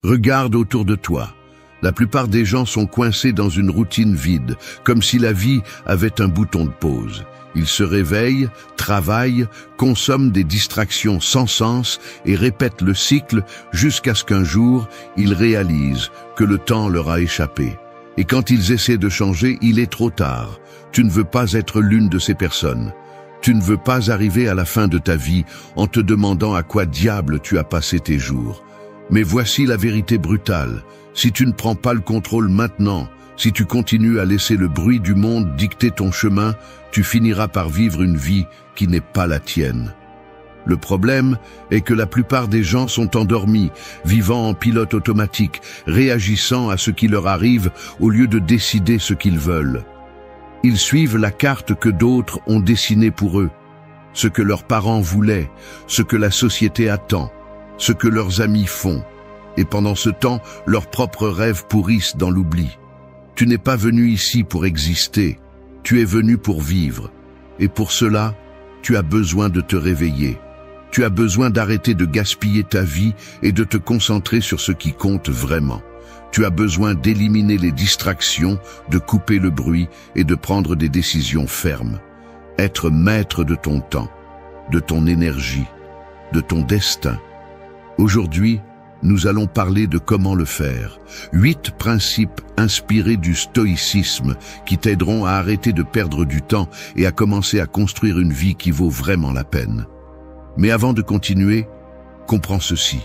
Regarde autour de toi. La plupart des gens sont coincés dans une routine vide, comme si la vie avait un bouton de pause. Ils se réveillent, travaillent, consomment des distractions sans sens et répètent le cycle jusqu'à ce qu'un jour, ils réalisent que le temps leur a échappé. Et quand ils essaient de changer, il est trop tard. Tu ne veux pas être l'une de ces personnes. Tu ne veux pas arriver à la fin de ta vie en te demandant à quoi diable tu as passé tes jours. Mais voici la vérité brutale. Si tu ne prends pas le contrôle maintenant, si tu continues à laisser le bruit du monde dicter ton chemin, tu finiras par vivre une vie qui n'est pas la tienne. Le problème est que la plupart des gens sont endormis, vivant en pilote automatique, réagissant à ce qui leur arrive au lieu de décider ce qu'ils veulent. Ils suivent la carte que d'autres ont dessinée pour eux, ce que leurs parents voulaient, ce que la société attend, ce que leurs amis font. Et pendant ce temps, leurs propres rêves pourrissent dans l'oubli. Tu n'es pas venu ici pour exister, tu es venu pour vivre. Et pour cela, tu as besoin de te réveiller. Tu as besoin d'arrêter de gaspiller ta vie et de te concentrer sur ce qui compte vraiment. Tu as besoin d'éliminer les distractions, de couper le bruit et de prendre des décisions fermes. Être maître de ton temps, de ton énergie, de ton destin. Aujourd'hui, nous allons parler de comment le faire. 8 principes inspirés du stoïcisme qui t'aideront à arrêter de perdre du temps et à commencer à construire une vie qui vaut vraiment la peine. Mais avant de continuer, comprends ceci.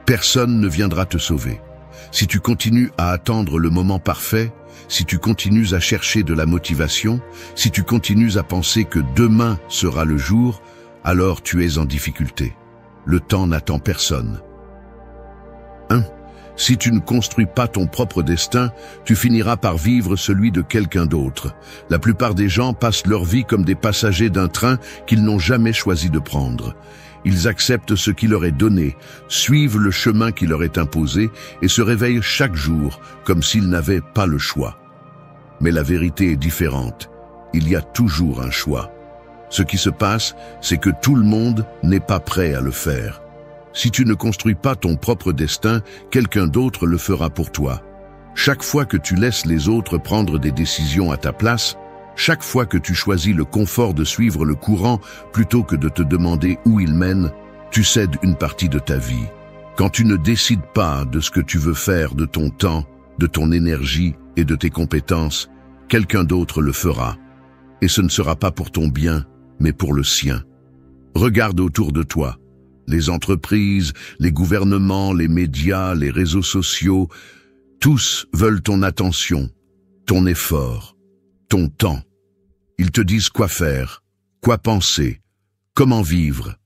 Personne ne viendra te sauver. Si tu continues à attendre le moment parfait, si tu continues à chercher de la motivation, si tu continues à penser que demain sera le jour, alors tu es en difficulté. Le temps n'attend personne. 1. Si tu ne construis pas ton propre destin, tu finiras par vivre celui de quelqu'un d'autre. La plupart des gens passent leur vie comme des passagers d'un train qu'ils n'ont jamais choisi de prendre. Ils acceptent ce qui leur est donné, suivent le chemin qui leur est imposé et se réveillent chaque jour comme s'ils n'avaient pas le choix. Mais la vérité est différente. Il y a toujours un choix. Ce qui se passe, c'est que tout le monde n'est pas prêt à le faire. Si tu ne construis pas ton propre destin, quelqu'un d'autre le fera pour toi. Chaque fois que tu laisses les autres prendre des décisions à ta place, chaque fois que tu choisis le confort de suivre le courant plutôt que de te demander où il mène, tu cèdes une partie de ta vie. Quand tu ne décides pas de ce que tu veux faire de ton temps, de ton énergie et de tes compétences, quelqu'un d'autre le fera. Et ce ne sera pas pour ton bien, mais pour le sien. Regarde autour de toi. Les entreprises, les gouvernements, les médias, les réseaux sociaux, tous veulent ton attention, ton effort, ton temps. Ils te disent quoi faire, quoi penser, comment vivre.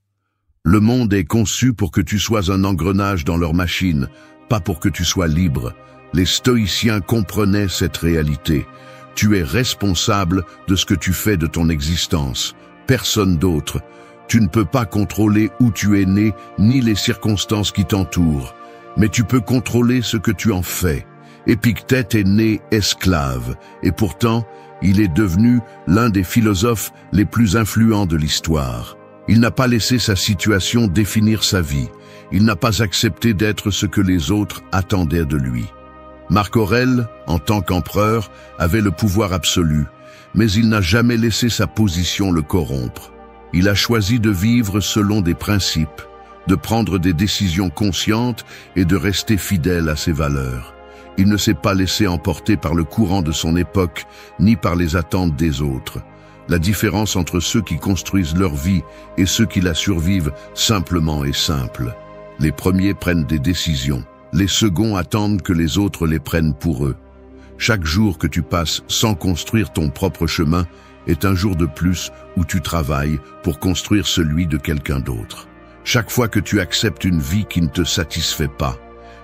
Le monde est conçu pour que tu sois un engrenage dans leur machine, pas pour que tu sois libre. Les stoïciens comprenaient cette réalité. Tu es responsable de ce que tu fais de ton existence, personne d'autre. Tu ne peux pas contrôler où tu es né, ni les circonstances qui t'entourent, mais tu peux contrôler ce que tu en fais. Épictète est né esclave, et pourtant, il est devenu l'un des philosophes les plus influents de l'histoire. Il n'a pas laissé sa situation définir sa vie. Il n'a pas accepté d'être ce que les autres attendaient de lui. Marc Aurèle, en tant qu'empereur, avait le pouvoir absolu, mais il n'a jamais laissé sa position le corrompre. Il a choisi de vivre selon des principes, de prendre des décisions conscientes et de rester fidèle à ses valeurs. Il ne s'est pas laissé emporter par le courant de son époque, ni par les attentes des autres. La différence entre ceux qui construisent leur vie et ceux qui la survivent simplement est simple. Les premiers prennent des décisions, les seconds attendent que les autres les prennent pour eux. Chaque jour que tu passes sans construire ton propre chemin est un jour de plus où tu travailles pour construire celui de quelqu'un d'autre. Chaque fois que tu acceptes une vie qui ne te satisfait pas,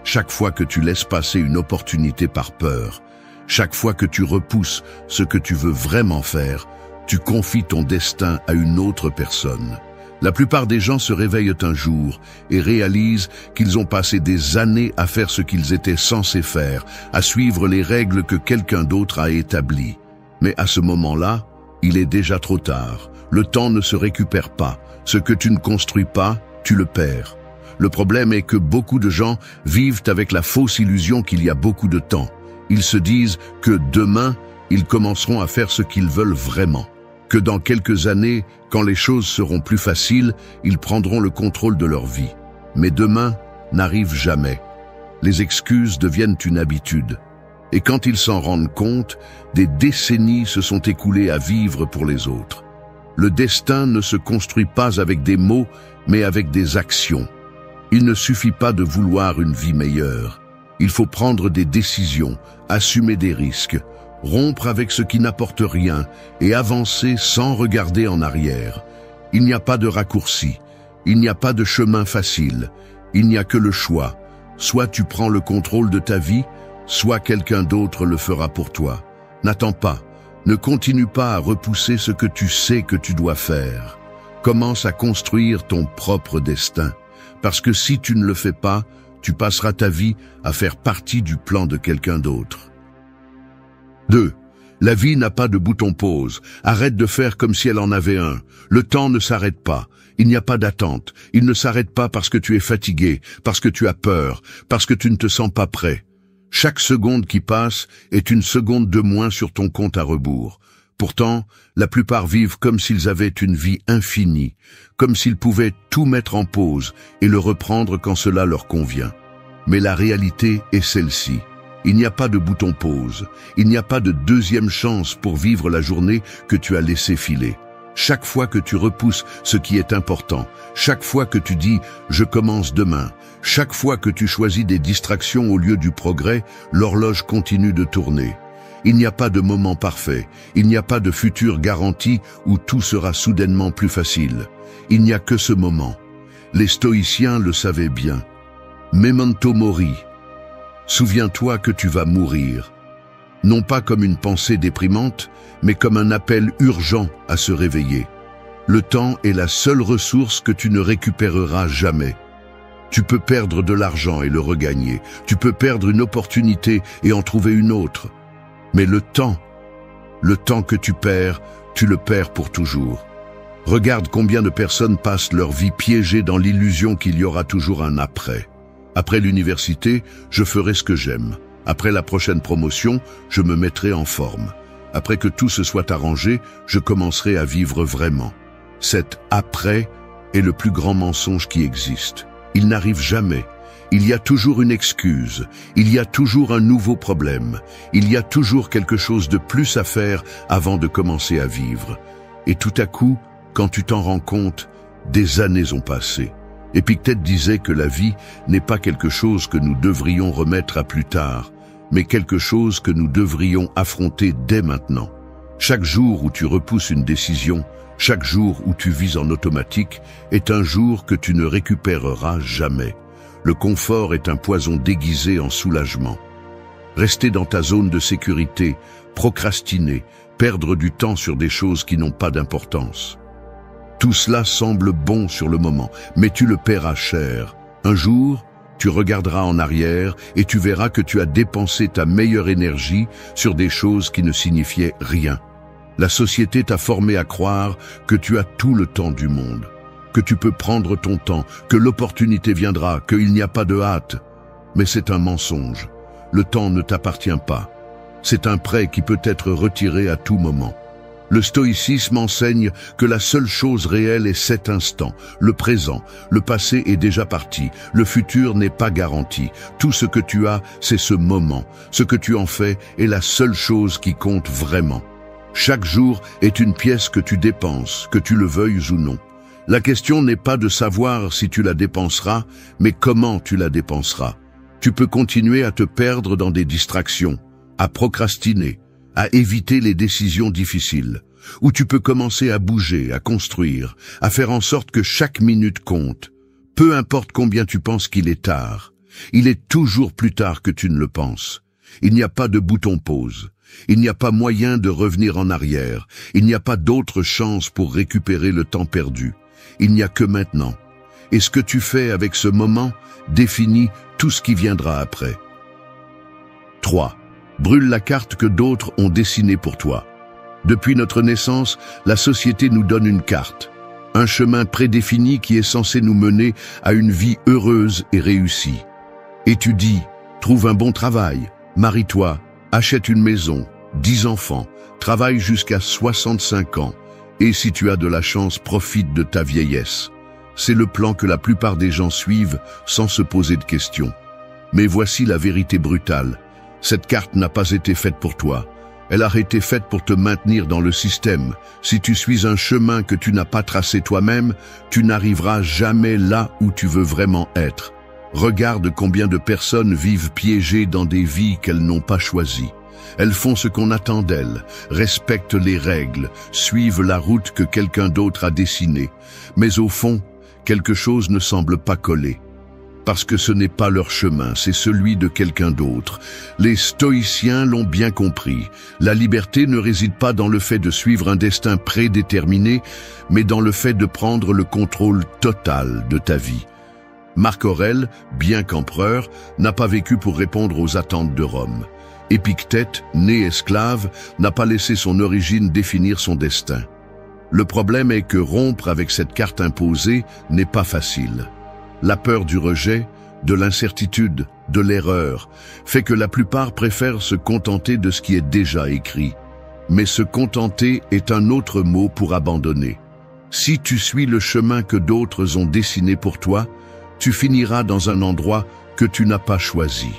chaque fois que tu laisses passer une opportunité par peur, chaque fois que tu repousses ce que tu veux vraiment faire, tu confies ton destin à une autre personne. La plupart des gens se réveillent un jour et réalisent qu'ils ont passé des années à faire ce qu'ils étaient censés faire, à suivre les règles que quelqu'un d'autre a établies. Mais à ce moment-là, il est déjà trop tard. Le temps ne se récupère pas. Ce que tu ne construis pas, tu le perds. Le problème est que beaucoup de gens vivent avec la fausse illusion qu'il y a beaucoup de temps. Ils se disent que demain, ils commenceront à faire ce qu'ils veulent vraiment. Que dans quelques années, quand les choses seront plus faciles, ils prendront le contrôle de leur vie. Mais demain n'arrive jamais. Les excuses deviennent une habitude. Et quand ils s'en rendent compte, des décennies se sont écoulées à vivre pour les autres. Le destin ne se construit pas avec des mots, mais avec des actions. Il ne suffit pas de vouloir une vie meilleure. Il faut prendre des décisions, assumer des risques, rompre avec ce qui n'apporte rien et avancer sans regarder en arrière. Il n'y a pas de raccourci, il n'y a pas de chemin facile, il n'y a que le choix. Soit tu prends le contrôle de ta vie, soit quelqu'un d'autre le fera pour toi. N'attends pas. Ne continue pas à repousser ce que tu sais que tu dois faire. Commence à construire ton propre destin. Parce que si tu ne le fais pas, tu passeras ta vie à faire partie du plan de quelqu'un d'autre. 2. La vie n'a pas de bouton pause. Arrête de faire comme si elle en avait un. Le temps ne s'arrête pas. Il n'y a pas d'attente. Il ne s'arrête pas parce que tu es fatigué, parce que tu as peur, parce que tu ne te sens pas prêt. Chaque seconde qui passe est une seconde de moins sur ton compte à rebours. Pourtant, la plupart vivent comme s'ils avaient une vie infinie, comme s'ils pouvaient tout mettre en pause et le reprendre quand cela leur convient. Mais la réalité est celle-ci. Il n'y a pas de bouton pause. Il n'y a pas de deuxième chance pour vivre la journée que tu as laissée filer. Chaque fois que tu repousses ce qui est important, chaque fois que tu dis « je commence demain », chaque fois que tu choisis des distractions au lieu du progrès, l'horloge continue de tourner. Il n'y a pas de moment parfait, il n'y a pas de futur garanti où tout sera soudainement plus facile. Il n'y a que ce moment. Les stoïciens le savaient bien. Memento mori. Souviens-toi que tu vas mourir. Non pas comme une pensée déprimante, mais comme un appel urgent à se réveiller. Le temps est la seule ressource que tu ne récupéreras jamais. Tu peux perdre de l'argent et le regagner. Tu peux perdre une opportunité et en trouver une autre. Mais le temps que tu le perds pour toujours. Regarde combien de personnes passent leur vie piégées dans l'illusion qu'il y aura toujours un après. Après l'université, je ferai ce que j'aime. Après la prochaine promotion, je me mettrai en forme. Après que tout se soit arrangé, je commencerai à vivre vraiment. Cet après est le plus grand mensonge qui existe. Il n'arrive jamais. Il y a toujours une excuse. Il y a toujours un nouveau problème. Il y a toujours quelque chose de plus à faire avant de commencer à vivre. Et tout à coup, quand tu t'en rends compte, des années ont passé. Épictète disait que la vie n'est pas quelque chose que nous devrions remettre à plus tard, mais quelque chose que nous devrions affronter dès maintenant. Chaque jour où tu repousses une décision, chaque jour où tu vis en automatique, est un jour que tu ne récupéreras jamais. Le confort est un poison déguisé en soulagement. Rester dans ta zone de sécurité, procrastiner, perdre du temps sur des choses qui n'ont pas d'importance. Tout cela semble bon sur le moment, mais tu le paieras cher. Un jour, tu regarderas en arrière et tu verras que tu as dépensé ta meilleure énergie sur des choses qui ne signifiaient rien. La société t'a formé à croire que tu as tout le temps du monde, que tu peux prendre ton temps, que l'opportunité viendra, qu'il n'y a pas de hâte. Mais c'est un mensonge. Le temps ne t'appartient pas. C'est un prêt qui peut être retiré à tout moment. Le stoïcisme enseigne que la seule chose réelle est cet instant, le présent. Le passé est déjà parti, le futur n'est pas garanti. Tout ce que tu as, c'est ce moment. Ce que tu en fais est la seule chose qui compte vraiment. Chaque jour est une pièce que tu dépenses, que tu le veuilles ou non. La question n'est pas de savoir si tu la dépenseras, mais comment tu la dépenseras. Tu peux continuer à te perdre dans des distractions, à procrastiner, à éviter les décisions difficiles, ou tu peux commencer à bouger, à construire, à faire en sorte que chaque minute compte. Peu importe combien tu penses qu'il est tard, il est toujours plus tard que tu ne le penses. Il n'y a pas de bouton pause, il n'y a pas moyen de revenir en arrière, il n'y a pas d'autre chance pour récupérer le temps perdu. Il n'y a que maintenant. Et ce que tu fais avec ce moment définit tout ce qui viendra après. 3. Brûle la carte que d'autres ont dessinée pour toi. Depuis notre naissance, la société nous donne une carte. un chemin prédéfini qui est censé nous mener à une vie heureuse et réussie. Étudie, trouve un bon travail, marie-toi, achète une maison, 10 enfants, travaille jusqu'à 65 ans, et si tu as de la chance, profite de ta vieillesse. C'est le plan que la plupart des gens suivent sans se poser de questions. Mais voici la vérité brutale. Cette carte n'a pas été faite pour toi. Elle a été faite pour te maintenir dans le système. Si tu suis un chemin que tu n'as pas tracé toi-même, tu n'arriveras jamais là où tu veux vraiment être. Regarde combien de personnes vivent piégées dans des vies qu'elles n'ont pas choisies. Elles font ce qu'on attend d'elles, respectent les règles, suivent la route que quelqu'un d'autre a dessinée. Mais au fond, quelque chose ne semble pas coller. Parce que ce n'est pas leur chemin, c'est celui de quelqu'un d'autre. Les stoïciens l'ont bien compris. La liberté ne réside pas dans le fait de suivre un destin prédéterminé, mais dans le fait de prendre le contrôle total de ta vie. Marc Aurèle, bien qu'empereur, n'a pas vécu pour répondre aux attentes de Rome. Épictète, né esclave, n'a pas laissé son origine définir son destin. Le problème est que rompre avec cette carte imposée n'est pas facile. La peur du rejet, de l'incertitude, de l'erreur, fait que la plupart préfèrent se contenter de ce qui est déjà écrit. Mais se contenter est un autre mot pour abandonner. Si tu suis le chemin que d'autres ont dessiné pour toi, tu finiras dans un endroit que tu n'as pas choisi.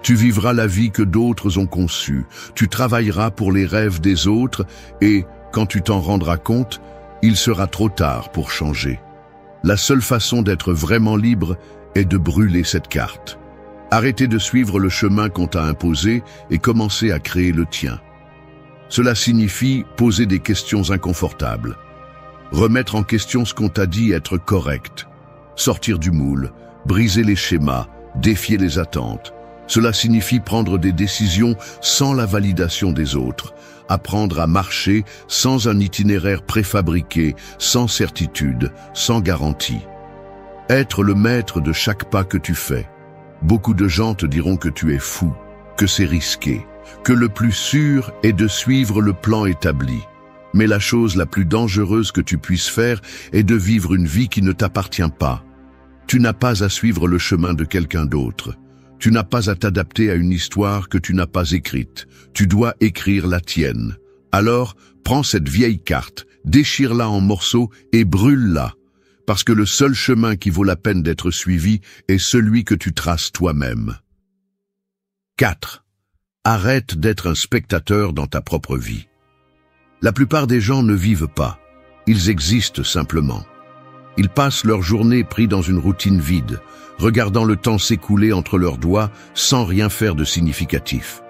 Tu vivras la vie que d'autres ont conçue. Tu travailleras pour les rêves des autres et, quand tu t'en rendras compte, il sera trop tard pour changer. La seule façon d'être vraiment libre est de brûler cette carte. Arrêtez de suivre le chemin qu'on t'a imposé et commencez à créer le tien. Cela signifie poser des questions inconfortables. Remettre en question ce qu'on t'a dit être correct. Sortir du moule, briser les schémas, défier les attentes. Cela signifie prendre des décisions sans la validation des autres. Apprendre à marcher sans un itinéraire préfabriqué, sans certitude, sans garantie. Être le maître de chaque pas que tu fais. Beaucoup de gens te diront que tu es fou, que c'est risqué, que le plus sûr est de suivre le plan établi. Mais la chose la plus dangereuse que tu puisses faire est de vivre une vie qui ne t'appartient pas. Tu n'as pas à suivre le chemin de quelqu'un d'autre. Tu n'as pas à t'adapter à une histoire que tu n'as pas écrite. Tu dois écrire la tienne. Alors, prends cette vieille carte, déchire-la en morceaux et brûle-la. Parce que le seul chemin qui vaut la peine d'être suivi est celui que tu traces toi-même. 4. Arrête d'être un spectateur dans ta propre vie. La plupart des gens ne vivent pas. Ils existent simplement. Ils passent leur journée pris dans une routine vide, regardant le temps s'écouler entre leurs doigts sans rien faire de significatif.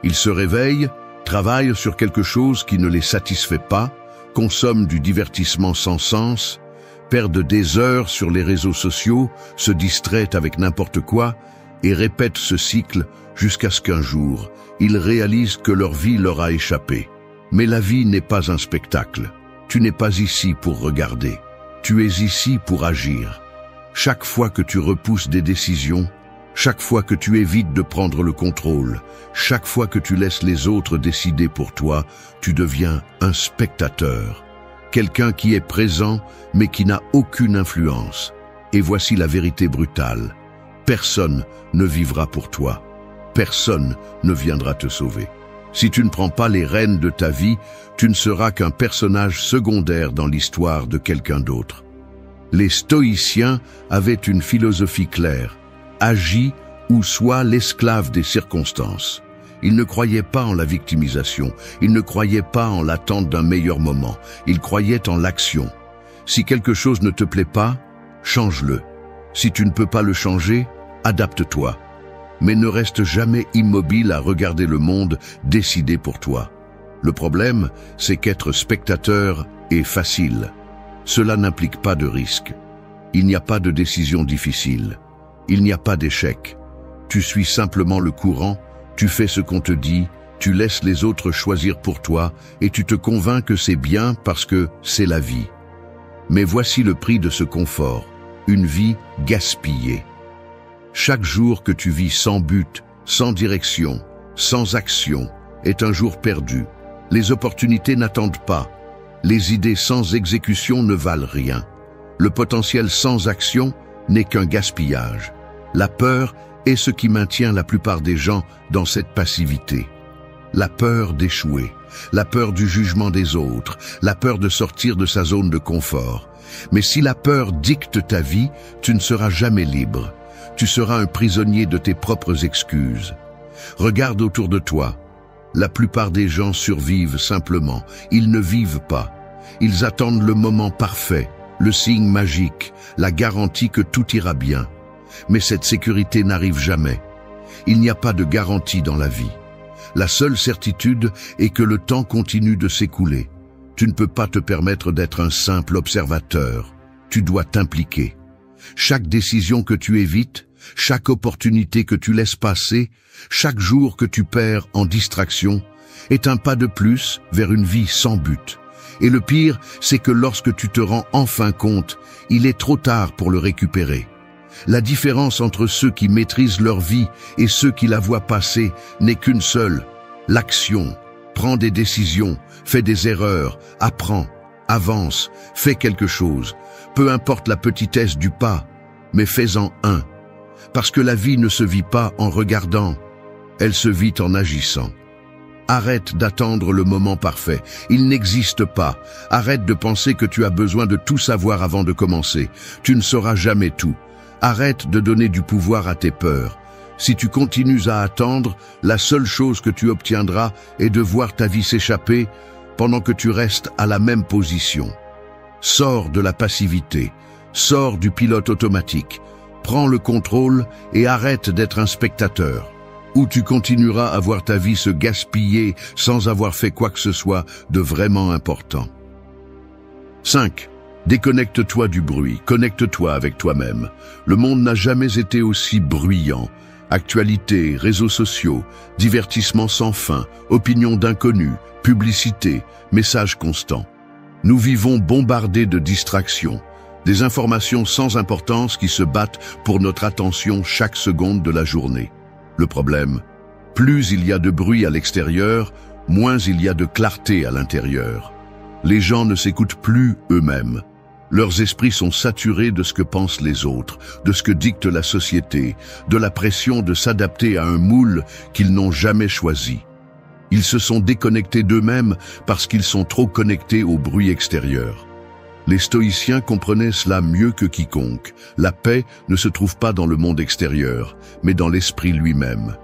Ils se réveillent, travaillent sur quelque chose qui ne les satisfait pas, consomment du divertissement sans sens, perdent des heures sur les réseaux sociaux, se distraient avec n'importe quoi et répètent ce cycle jusqu'à ce qu'un jour, ils réalisent que leur vie leur a échappé. Mais la vie n'est pas un spectacle. Tu n'es pas ici pour regarder. Tu es ici pour agir. Chaque fois que tu repousses des décisions, chaque fois que tu évites de prendre le contrôle, chaque fois que tu laisses les autres décider pour toi, tu deviens un spectateur. Quelqu'un qui est présent, mais qui n'a aucune influence. Et voici la vérité brutale. Personne ne vivra pour toi. Personne ne viendra te sauver. Si tu ne prends pas les rênes de ta vie, tu ne seras qu'un personnage secondaire dans l'histoire de quelqu'un d'autre. Les stoïciens avaient une philosophie claire. Agis ou sois l'esclave des circonstances. Ils ne croyaient pas en la victimisation. Ils ne croyaient pas en l'attente d'un meilleur moment. Ils croyaient en l'action. Si quelque chose ne te plaît pas, change-le. Si tu ne peux pas le changer, adapte-toi. Mais ne reste jamais immobile à regarder le monde décider pour toi. Le problème, c'est qu'être spectateur est facile. Cela n'implique pas de risque. Il n'y a pas de décision difficile. Il n'y a pas d'échec. Tu suis simplement le courant, tu fais ce qu'on te dit, tu laisses les autres choisir pour toi et tu te convaincs que c'est bien parce que c'est la vie. Mais voici le prix de ce confort, une vie gaspillée. Chaque jour que tu vis sans but, sans direction, sans action, est un jour perdu. Les opportunités n'attendent pas. Les idées sans exécution ne valent rien. Le potentiel sans action n'est qu'un gaspillage. La peur est ce qui maintient la plupart des gens dans cette passivité. La peur d'échouer, la peur du jugement des autres, la peur de sortir de sa zone de confort. Mais si la peur dicte ta vie, tu ne seras jamais libre. Tu seras un prisonnier de tes propres excuses. Regarde autour de toi. La plupart des gens survivent simplement. Ils ne vivent pas. Ils attendent le moment parfait, le signe magique, la garantie que tout ira bien. Mais cette sécurité n'arrive jamais. Il n'y a pas de garantie dans la vie. La seule certitude est que le temps continue de s'écouler. Tu ne peux pas te permettre d'être un simple observateur. Tu dois t'impliquer. Chaque décision que tu évites, chaque opportunité que tu laisses passer, chaque jour que tu perds en distraction, est un pas de plus vers une vie sans but. Et le pire, c'est que lorsque tu te rends enfin compte, il est trop tard pour le récupérer. La différence entre ceux qui maîtrisent leur vie et ceux qui la voient passer n'est qu'une seule, l'action. Prends des décisions, fais des erreurs, apprends, avance, fais quelque chose. Peu importe la petitesse du pas, mais fais-en un. Parce que la vie ne se vit pas en regardant, elle se vit en agissant. Arrête d'attendre le moment parfait, il n'existe pas. Arrête de penser que tu as besoin de tout savoir avant de commencer. Tu ne sauras jamais tout. Arrête de donner du pouvoir à tes peurs. Si tu continues à attendre, la seule chose que tu obtiendras est de voir ta vie s'échapper pendant que tu restes à la même position. Sors de la passivité, sors du pilote automatique, prends le contrôle et arrête d'être un spectateur. Ou tu continueras à voir ta vie se gaspiller sans avoir fait quoi que ce soit de vraiment important. 5. Déconnecte-toi du bruit, connecte-toi avec toi-même. Le monde n'a jamais été aussi bruyant. Actualité, réseaux sociaux, divertissements sans fin, opinions d'inconnus, publicité, messages constants. Nous vivons bombardés de distractions, des informations sans importance qui se battent pour notre attention chaque seconde de la journée. Le problème, plus il y a de bruit à l'extérieur, moins il y a de clarté à l'intérieur. Les gens ne s'écoutent plus eux-mêmes. Leurs esprits sont saturés de ce que pensent les autres, de ce que dicte la société, de la pression de s'adapter à un moule qu'ils n'ont jamais choisi. Ils se sont déconnectés d'eux-mêmes parce qu'ils sont trop connectés au bruit extérieur. Les stoïciens comprenaient cela mieux que quiconque. La paix ne se trouve pas dans le monde extérieur, mais dans l'esprit lui-même.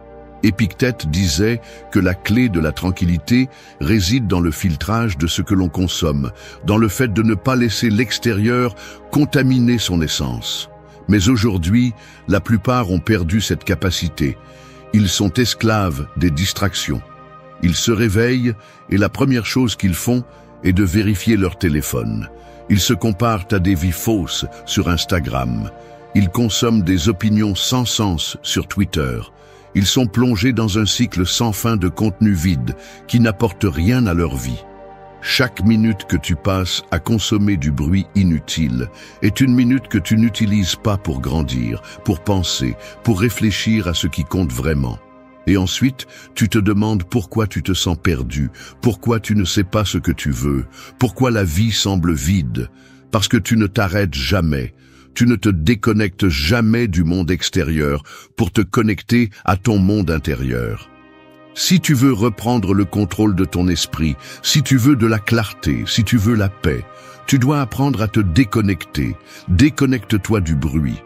Épictète disait que la clé de la tranquillité réside dans le filtrage de ce que l'on consomme, dans le fait de ne pas laisser l'extérieur contaminer son essence. Mais aujourd'hui, la plupart ont perdu cette capacité. Ils sont esclaves des distractions. Ils se réveillent et la première chose qu'ils font est de vérifier leur téléphone. Ils se comparent à des vies fausses sur Instagram. Ils consomment des opinions sans sens sur Twitter. Ils sont plongés dans un cycle sans fin de contenu vide qui n'apporte rien à leur vie. Chaque minute que tu passes à consommer du bruit inutile est une minute que tu n'utilises pas pour grandir, pour penser, pour réfléchir à ce qui compte vraiment. Et ensuite, tu te demandes pourquoi tu te sens perdu, pourquoi tu ne sais pas ce que tu veux, pourquoi la vie semble vide, parce que tu ne t'arrêtes jamais. Tu ne te déconnectes jamais du monde extérieur pour te connecter à ton monde intérieur. Si tu veux reprendre le contrôle de ton esprit, si tu veux de la clarté, si tu veux la paix, tu dois apprendre à te déconnecter. Déconnecte-toi du bruit.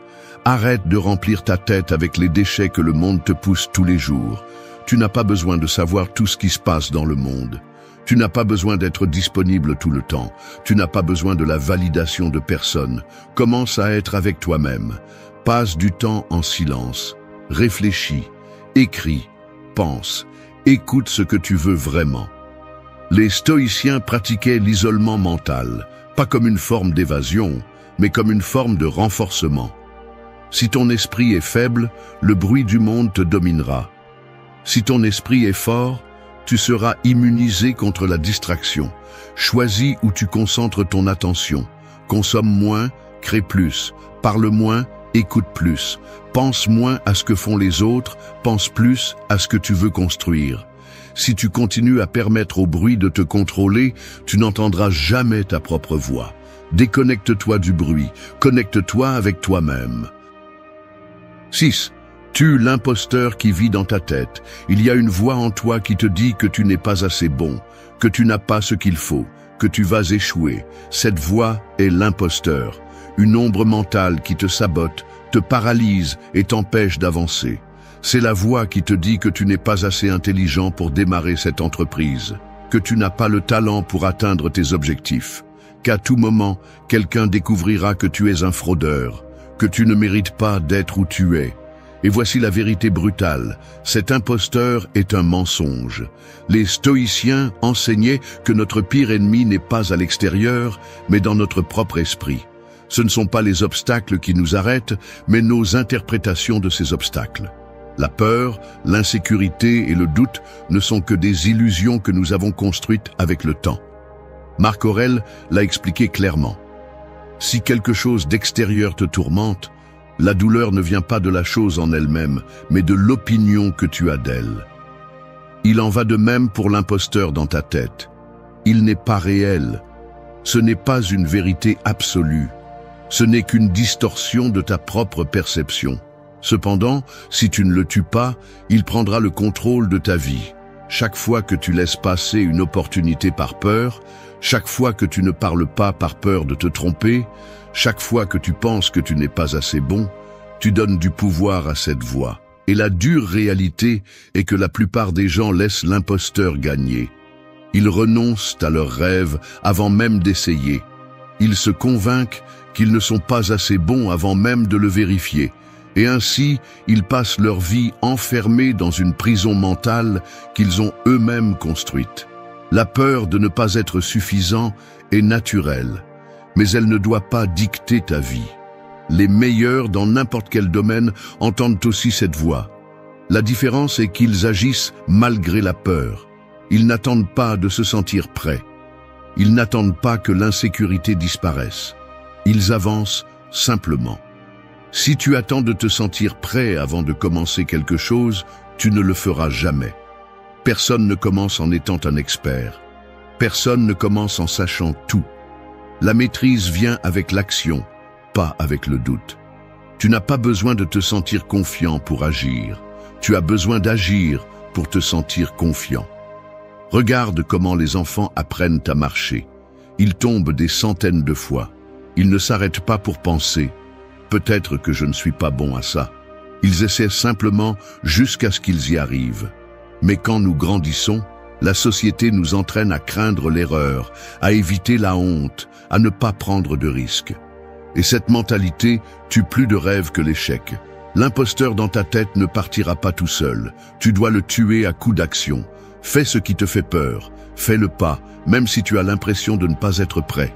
Arrête de remplir ta tête avec les déchets que le monde te pousse tous les jours. Tu n'as pas besoin de savoir tout ce qui se passe dans le monde. Tu n'as pas besoin d'être disponible tout le temps. Tu n'as pas besoin de la validation de personne. Commence à être avec toi-même. Passe du temps en silence. Réfléchis. Écris. Pense. Écoute ce que tu veux vraiment. Les stoïciens pratiquaient l'isolement mental, pas comme une forme d'évasion, mais comme une forme de renforcement. Si ton esprit est faible, le bruit du monde te dominera. Si ton esprit est fort, tu seras immunisé contre la distraction. Choisis où tu concentres ton attention. Consomme moins, crée plus. Parle moins, écoute plus. Pense moins à ce que font les autres, pense plus à ce que tu veux construire. Si tu continues à permettre au bruit de te contrôler, tu n'entendras jamais ta propre voix. Déconnecte-toi du bruit, connecte-toi avec toi-même. 6. Tue l'imposteur qui vit dans ta tête. Il y a une voix en toi qui te dit que tu n'es pas assez bon, que tu n'as pas ce qu'il faut, que tu vas échouer. Cette voix est l'imposteur, une ombre mentale qui te sabote, te paralyse et t'empêche d'avancer. C'est la voix qui te dit que tu n'es pas assez intelligent pour démarrer cette entreprise, que tu n'as pas le talent pour atteindre tes objectifs, qu'à tout moment, quelqu'un découvrira que tu es un fraudeur, que tu ne mérites pas d'être où tu es. Et voici la vérité brutale, cet imposteur est un mensonge. Les stoïciens enseignaient que notre pire ennemi n'est pas à l'extérieur, mais dans notre propre esprit. Ce ne sont pas les obstacles qui nous arrêtent, mais nos interprétations de ces obstacles. La peur, l'insécurité et le doute ne sont que des illusions que nous avons construites avec le temps. Marc Aurèle l'a expliqué clairement. Si quelque chose d'extérieur te tourmente, la douleur ne vient pas de la chose en elle-même, mais de l'opinion que tu as d'elle. Il en va de même pour l'imposteur dans ta tête. Il n'est pas réel. Ce n'est pas une vérité absolue. Ce n'est qu'une distorsion de ta propre perception. Cependant, si tu ne le tues pas, il prendra le contrôle de ta vie. Chaque fois que tu laisses passer une opportunité par peur, chaque fois que tu ne parles pas par peur de te tromper, chaque fois que tu penses que tu n'es pas assez bon, tu donnes du pouvoir à cette voix. Et la dure réalité est que la plupart des gens laissent l'imposteur gagner. Ils renoncent à leurs rêves avant même d'essayer. Ils se convainquent qu'ils ne sont pas assez bons avant même de le vérifier. Et ainsi, ils passent leur vie enfermés dans une prison mentale qu'ils ont eux-mêmes construite. La peur de ne pas être suffisant est naturelle, mais elle ne doit pas dicter ta vie. Les meilleurs dans n'importe quel domaine entendent aussi cette voix. La différence est qu'ils agissent malgré la peur. Ils n'attendent pas de se sentir prêts. Ils n'attendent pas que l'insécurité disparaisse. Ils avancent simplement. Si tu attends de te sentir prêt avant de commencer quelque chose, tu ne le feras jamais. Personne ne commence en étant un expert. Personne ne commence en sachant tout. La maîtrise vient avec l'action, pas avec le doute. Tu n'as pas besoin de te sentir confiant pour agir. Tu as besoin d'agir pour te sentir confiant. Regarde comment les enfants apprennent à marcher. Ils tombent des centaines de fois. Ils ne s'arrêtent pas pour penser « peut-être que je ne suis pas bon à ça ». Ils essaient simplement jusqu'à ce qu'ils y arrivent. Mais quand nous grandissons, la société nous entraîne à craindre l'erreur, à éviter la honte, à ne pas prendre de risques. Et cette mentalité tue plus de rêves que l'échec. L'imposteur dans ta tête ne partira pas tout seul. Tu dois le tuer à coups d'action. Fais ce qui te fait peur. Fais-le pas, même si tu as l'impression de ne pas être prêt.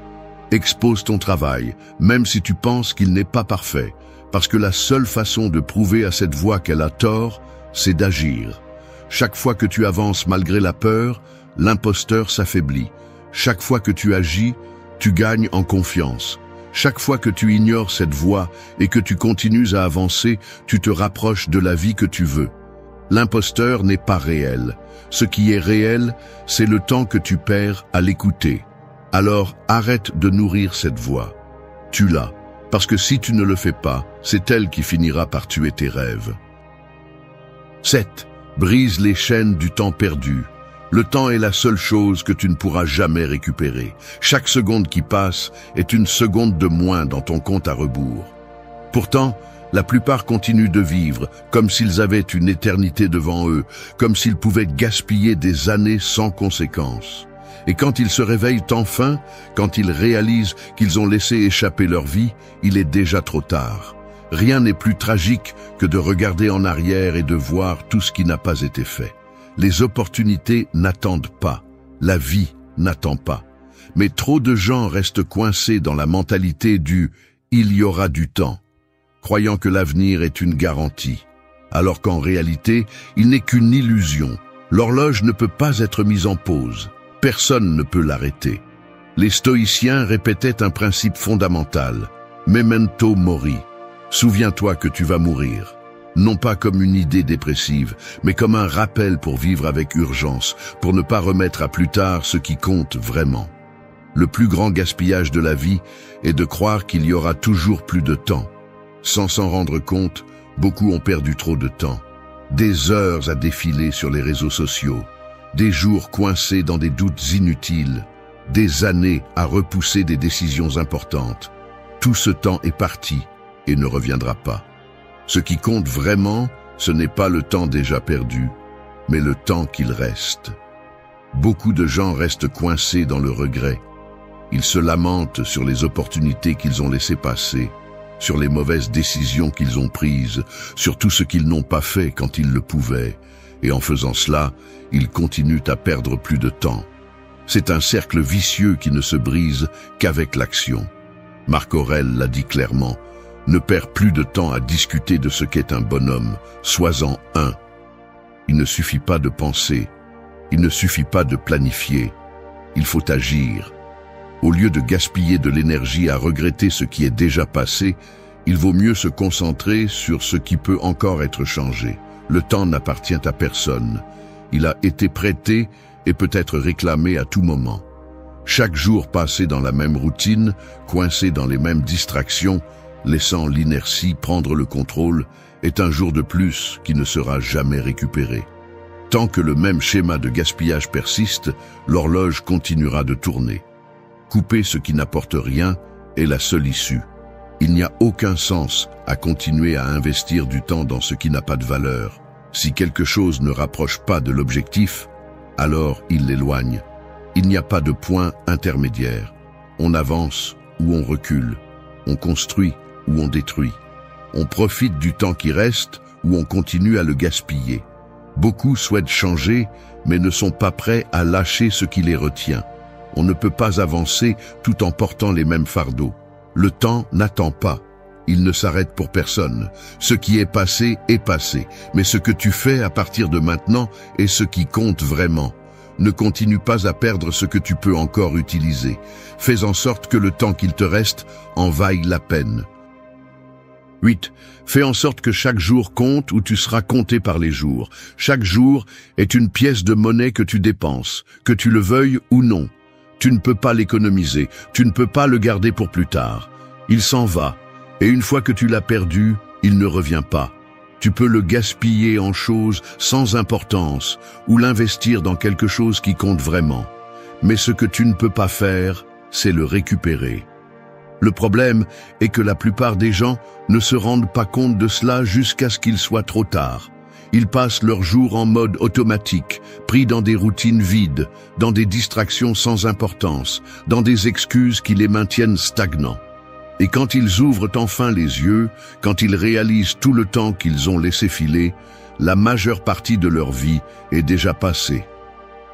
Expose ton travail, même si tu penses qu'il n'est pas parfait. Parce que la seule façon de prouver à cette voix qu'elle a tort, c'est d'agir. Chaque fois que tu avances malgré la peur, l'imposteur s'affaiblit. Chaque fois que tu agis, tu gagnes en confiance. Chaque fois que tu ignores cette voix et que tu continues à avancer, tu te rapproches de la vie que tu veux. L'imposteur n'est pas réel. Ce qui est réel, c'est le temps que tu perds à l'écouter. Alors arrête de nourrir cette voix. Tue-la, parce que si tu ne le fais pas, c'est elle qui finira par tuer tes rêves. 7. Brise les chaînes du temps perdu. Le temps est la seule chose que tu ne pourras jamais récupérer. Chaque seconde qui passe est une seconde de moins dans ton compte à rebours. Pourtant, la plupart continuent de vivre comme s'ils avaient une éternité devant eux, comme s'ils pouvaient gaspiller des années sans conséquence. Et quand ils se réveillent enfin, quand ils réalisent qu'ils ont laissé échapper leur vie, il est déjà trop tard. Rien n'est plus tragique que de regarder en arrière et de voir tout ce qui n'a pas été fait. Les opportunités n'attendent pas, la vie n'attend pas. Mais trop de gens restent coincés dans la mentalité du « il y aura du temps », croyant que l'avenir est une garantie, alors qu'en réalité, il n'est qu'une illusion. L'horloge ne peut pas être mise en pause, personne ne peut l'arrêter. Les stoïciens répétaient un principe fondamental, « memento mori », souviens-toi que tu vas mourir. non pas comme une idée dépressive, mais comme un rappel pour vivre avec urgence, pour ne pas remettre à plus tard ce qui compte vraiment. Le plus grand gaspillage de la vie est de croire qu'il y aura toujours plus de temps. Sans s'en rendre compte, beaucoup ont perdu trop de temps. Des heures à défiler sur les réseaux sociaux, des jours coincés dans des doutes inutiles, des années à repousser des décisions importantes. Tout ce temps est parti et ne reviendra pas. Ce qui compte vraiment, ce n'est pas le temps déjà perdu, mais le temps qu'il reste. Beaucoup de gens restent coincés dans le regret. Ils se lamentent sur les opportunités qu'ils ont laissées passer, sur les mauvaises décisions qu'ils ont prises, sur tout ce qu'ils n'ont pas fait quand ils le pouvaient. Et en faisant cela, ils continuent à perdre plus de temps. C'est un cercle vicieux qui ne se brise qu'avec l'action. Marc Aurèle l'a dit clairement, ne perds plus de temps à discuter de ce qu'est un bonhomme, sois-en un. Il ne suffit pas de penser, il ne suffit pas de planifier, il faut agir. Au lieu de gaspiller de l'énergie à regretter ce qui est déjà passé, il vaut mieux se concentrer sur ce qui peut encore être changé. Le temps n'appartient à personne. Il a été prêté et peut être réclamé à tout moment. Chaque jour passé dans la même routine, coincé dans les mêmes distractions, laissant l'inertie prendre le contrôle, est un jour de plus qui ne sera jamais récupéré. Tant que le même schéma de gaspillage persiste, l'horloge continuera de tourner. Couper ce qui n'apporte rien est la seule issue. Il n'y a aucun sens à continuer à investir du temps dans ce qui n'a pas de valeur. Si quelque chose ne rapproche pas de l'objectif, alors il l'éloigne. Il n'y a pas de point intermédiaire. On avance ou on recule. On construit ou on détruit. On profite du temps qui reste ou on continue à le gaspiller. Beaucoup souhaitent changer, mais ne sont pas prêts à lâcher ce qui les retient. On ne peut pas avancer tout en portant les mêmes fardeaux. Le temps n'attend pas. Il ne s'arrête pour personne. Ce qui est passé, mais ce que tu fais à partir de maintenant est ce qui compte vraiment. Ne continue pas à perdre ce que tu peux encore utiliser. Fais en sorte que le temps qu'il te reste en vaille la peine. 8. Fais en sorte que chaque jour compte ou tu seras compté par les jours. Chaque jour est une pièce de monnaie que tu dépenses, que tu le veuilles ou non. Tu ne peux pas l'économiser, tu ne peux pas le garder pour plus tard. Il s'en va, et une fois que tu l'as perdu, il ne revient pas. Tu peux le gaspiller en choses sans importance ou l'investir dans quelque chose qui compte vraiment. Mais ce que tu ne peux pas faire, c'est le récupérer. Le problème est que la plupart des gens ne se rendent pas compte de cela jusqu'à ce qu'il soit trop tard. Ils passent leurs jours en mode automatique, pris dans des routines vides, dans des distractions sans importance, dans des excuses qui les maintiennent stagnants. Et quand ils ouvrent enfin les yeux, quand ils réalisent tout le temps qu'ils ont laissé filer, la majeure partie de leur vie est déjà passée.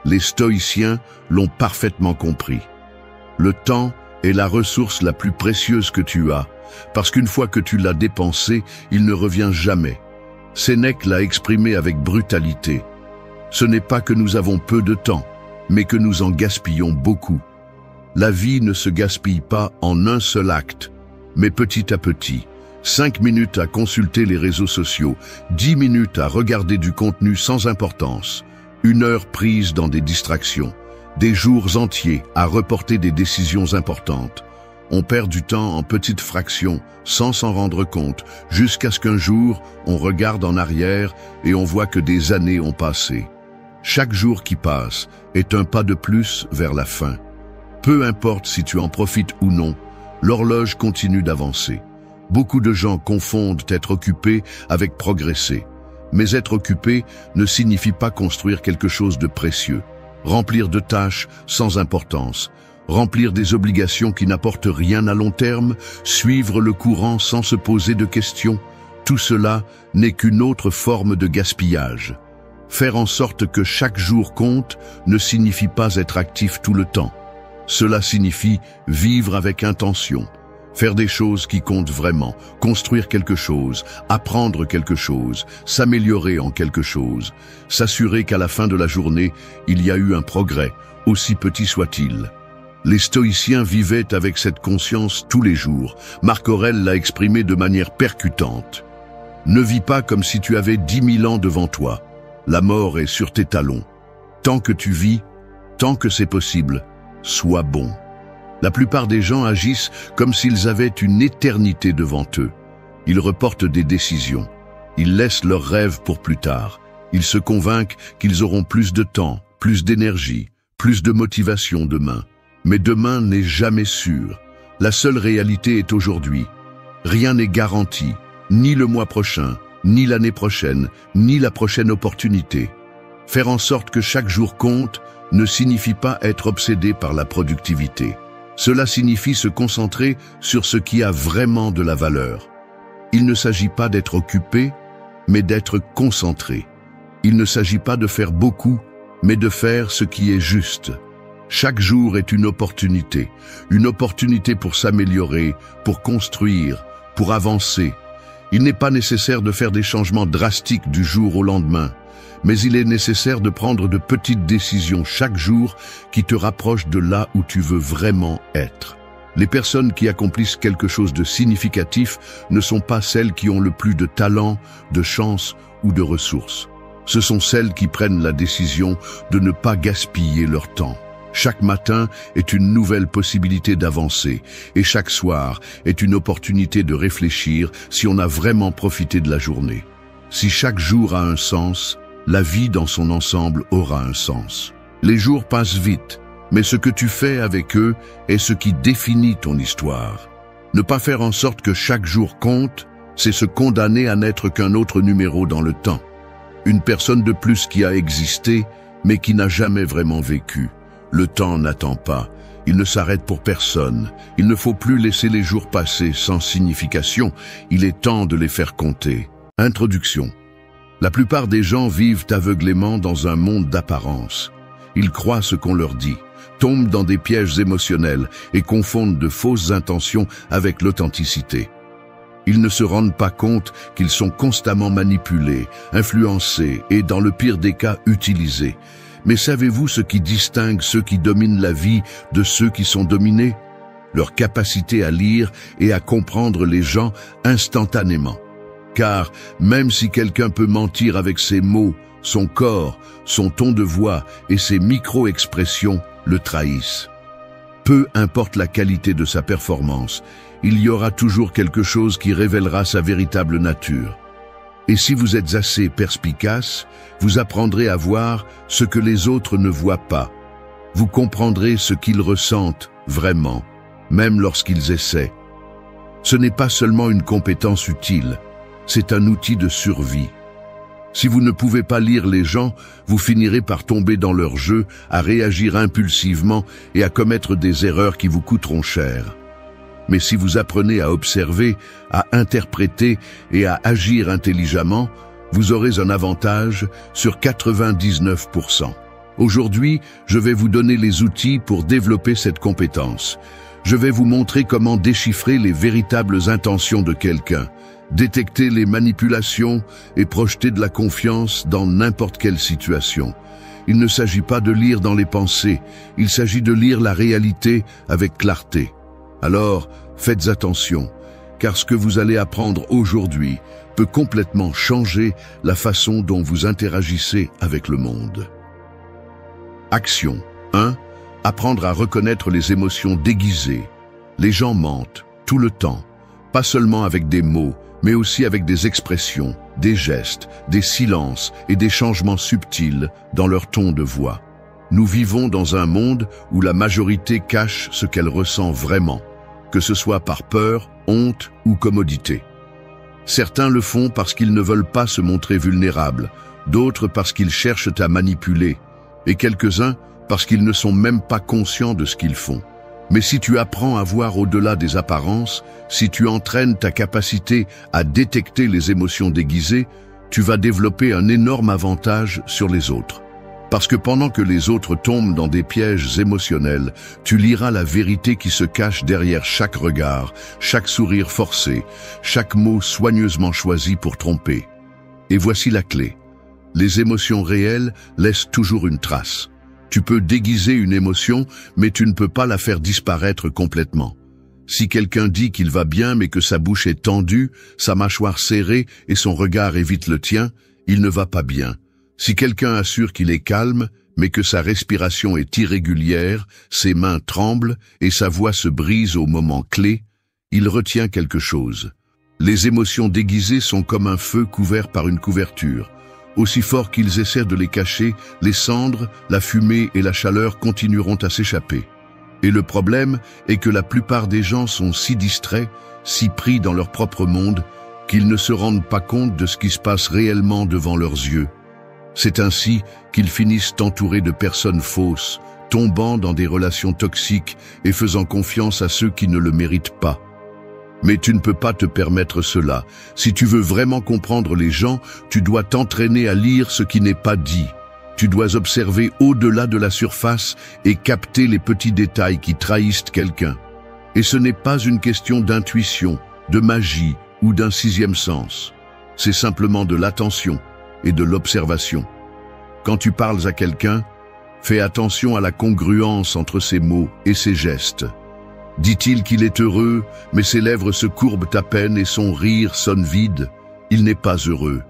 Les stoïciens l'ont parfaitement compris. Le temps est la ressource la plus précieuse que tu as, parce qu'une fois que tu l'as dépensé, il ne revient jamais. Sénèque l'a exprimé avec brutalité. Ce n'est pas que nous avons peu de temps, mais que nous en gaspillons beaucoup. La vie ne se gaspille pas en un seul acte, mais petit à petit. 5 minutes à consulter les réseaux sociaux, 10 minutes à regarder du contenu sans importance, 1 heure prise dans des distractions, des jours entiers à reporter des décisions importantes. On perd du temps en petites fractions, sans s'en rendre compte, jusqu'à ce qu'un jour, on regarde en arrière et on voit que des années ont passé. Chaque jour qui passe est un pas de plus vers la fin. Peu importe si tu en profites ou non, l'horloge continue d'avancer. Beaucoup de gens confondent être occupé avec progresser. Mais être occupé ne signifie pas construire quelque chose de précieux. Remplir de tâches sans importance, remplir des obligations qui n'apportent rien à long terme, suivre le courant sans se poser de questions, tout cela n'est qu'une autre forme de gaspillage. Faire en sorte que chaque jour compte ne signifie pas être actif tout le temps. Cela signifie vivre avec intention, faire des choses qui comptent vraiment, construire quelque chose, apprendre quelque chose, s'améliorer en quelque chose, s'assurer qu'à la fin de la journée, il y a eu un progrès, aussi petit soit-il. Les stoïciens vivaient avec cette conscience tous les jours. Marc Aurèle l'a exprimé de manière percutante. Ne vis pas comme si tu avais 10 000 ans devant toi. La mort est sur tes talons. Tant que tu vis, tant que c'est possible, sois bon. La plupart des gens agissent comme s'ils avaient une éternité devant eux. Ils reportent des décisions. Ils laissent leurs rêves pour plus tard. Ils se convainquent qu'ils auront plus de temps, plus d'énergie, plus de motivation demain. Mais demain n'est jamais sûr. La seule réalité est aujourd'hui. Rien n'est garanti, ni le mois prochain, ni l'année prochaine, ni la prochaine opportunité. Faire en sorte que chaque jour compte ne signifie pas être obsédé par la productivité. Cela signifie se concentrer sur ce qui a vraiment de la valeur. Il ne s'agit pas d'être occupé, mais d'être concentré. Il ne s'agit pas de faire beaucoup, mais de faire ce qui est juste. Chaque jour est une opportunité pour s'améliorer, pour construire, pour avancer. Il n'est pas nécessaire de faire des changements drastiques du jour au lendemain, mais il est nécessaire de prendre de petites décisions chaque jour qui te rapprochent de là où tu veux vraiment être. Les personnes qui accomplissent quelque chose de significatif ne sont pas celles qui ont le plus de talent, de chance ou de ressources. Ce sont celles qui prennent la décision de ne pas gaspiller leur temps. Chaque matin est une nouvelle possibilité d'avancer et chaque soir est une opportunité de réfléchir si on a vraiment profité de la journée. Si chaque jour a un sens, la vie dans son ensemble aura un sens. Les jours passent vite, mais ce que tu fais avec eux est ce qui définit ton histoire. Ne pas faire en sorte que chaque jour compte, c'est se condamner à n'être qu'un autre numéro dans le temps. Une personne de plus qui a existé, mais qui n'a jamais vraiment vécu. Le temps n'attend pas, il ne s'arrête pour personne. Il ne faut plus laisser les jours passer sans signification, il est temps de les faire compter. Introduction. La plupart des gens vivent aveuglément dans un monde d'apparence. Ils croient ce qu'on leur dit, tombent dans des pièges émotionnels et confondent de fausses intentions avec l'authenticité. Ils ne se rendent pas compte qu'ils sont constamment manipulés, influencés et, dans le pire des cas, utilisés. Mais savez-vous ce qui distingue ceux qui dominent la vie de ceux qui sont dominés? Leur capacité à lire et à comprendre les gens instantanément. Car même si quelqu'un peut mentir avec ses mots, son corps, son ton de voix et ses micro-expressions le trahissent. Peu importe la qualité de sa performance, il y aura toujours quelque chose qui révélera sa véritable nature. Et si vous êtes assez perspicace, vous apprendrez à voir ce que les autres ne voient pas. Vous comprendrez ce qu'ils ressentent vraiment, même lorsqu'ils essaient. Ce n'est pas seulement une compétence utile, c'est un outil de survie. Si vous ne pouvez pas lire les gens, vous finirez par tomber dans leur jeu, à réagir impulsivement et à commettre des erreurs qui vous coûteront cher. Mais si vous apprenez à observer, à interpréter et à agir intelligemment, vous aurez un avantage sur 99%. Aujourd'hui, je vais vous donner les outils pour développer cette compétence. Je vais vous montrer comment déchiffrer les véritables intentions de quelqu'un, détecter les manipulations et projeter de la confiance dans n'importe quelle situation. Il ne s'agit pas de lire dans les pensées, il s'agit de lire la réalité avec clarté. Alors, faites attention, car ce que vous allez apprendre aujourd'hui peut complètement changer la façon dont vous interagissez avec le monde. Action 1. Apprendre à reconnaître les émotions déguisées. Les gens mentent, tout le temps, pas seulement avec des mots, mais aussi avec des expressions, des gestes, des silences et des changements subtils dans leur ton de voix. Nous vivons dans un monde où la majorité cache ce qu'elle ressent vraiment, que ce soit par peur, honte ou commodité. Certains le font parce qu'ils ne veulent pas se montrer vulnérables, d'autres parce qu'ils cherchent à manipuler, et quelques-uns parce qu'ils ne sont même pas conscients de ce qu'ils font. Mais si tu apprends à voir au-delà des apparences, si tu entraînes ta capacité à détecter les émotions déguisées, tu vas développer un énorme avantage sur les autres. Parce que pendant que les autres tombent dans des pièges émotionnels, tu liras la vérité qui se cache derrière chaque regard, chaque sourire forcé, chaque mot soigneusement choisi pour tromper. Et voici la clé. Les émotions réelles laissent toujours une trace. Tu peux déguiser une émotion, mais tu ne peux pas la faire disparaître complètement. Si quelqu'un dit qu'il va bien mais que sa bouche est tendue, sa mâchoire serrée et son regard évite le tien, il ne va pas bien. Si quelqu'un assure qu'il est calme, mais que sa respiration est irrégulière, ses mains tremblent et sa voix se brise au moment clé, il retient quelque chose. Les émotions déguisées sont comme un feu couvert par une couverture. Aussi fort qu'ils essaient de les cacher, les cendres, la fumée et la chaleur continueront à s'échapper. Et le problème est que la plupart des gens sont si distraits, si pris dans leur propre monde, qu'ils ne se rendent pas compte de ce qui se passe réellement devant leurs yeux. C'est ainsi qu'ils finissent entourés de personnes fausses, tombant dans des relations toxiques et faisant confiance à ceux qui ne le méritent pas. Mais tu ne peux pas te permettre cela. Si tu veux vraiment comprendre les gens, tu dois t'entraîner à lire ce qui n'est pas dit. Tu dois observer au-delà de la surface et capter les petits détails qui trahissent quelqu'un. Et ce n'est pas une question d'intuition, de magie ou d'un sixième sens. C'est simplement de l'attention et de l'observation. Quand tu parles à quelqu'un, fais attention à la congruence entre ses mots et ses gestes. Dit-il qu'il est heureux, mais ses lèvres se courbent à peine et son rire sonne vide, il n'est pas heureux.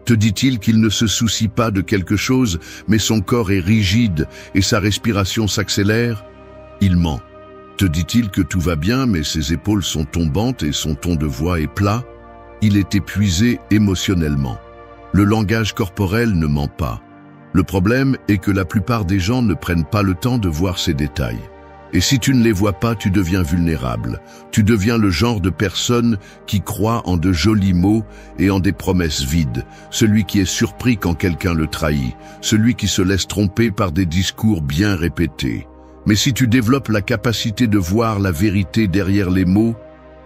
Te dit-il qu'il ne se soucie pas de quelque chose, mais son corps est rigide et sa respiration s'accélère? Il ment. Te dit-il que tout va bien, mais ses épaules sont tombantes et son ton de voix est plat? Il est épuisé émotionnellement. Le langage corporel ne ment pas. Le problème est que la plupart des gens ne prennent pas le temps de voir ces détails. Et si tu ne les vois pas, tu deviens vulnérable. Tu deviens le genre de personne qui croit en de jolis mots et en des promesses vides. Celui qui est surpris quand quelqu'un le trahit. Celui qui se laisse tromper par des discours bien répétés. Mais si tu développes la capacité de voir la vérité derrière les mots,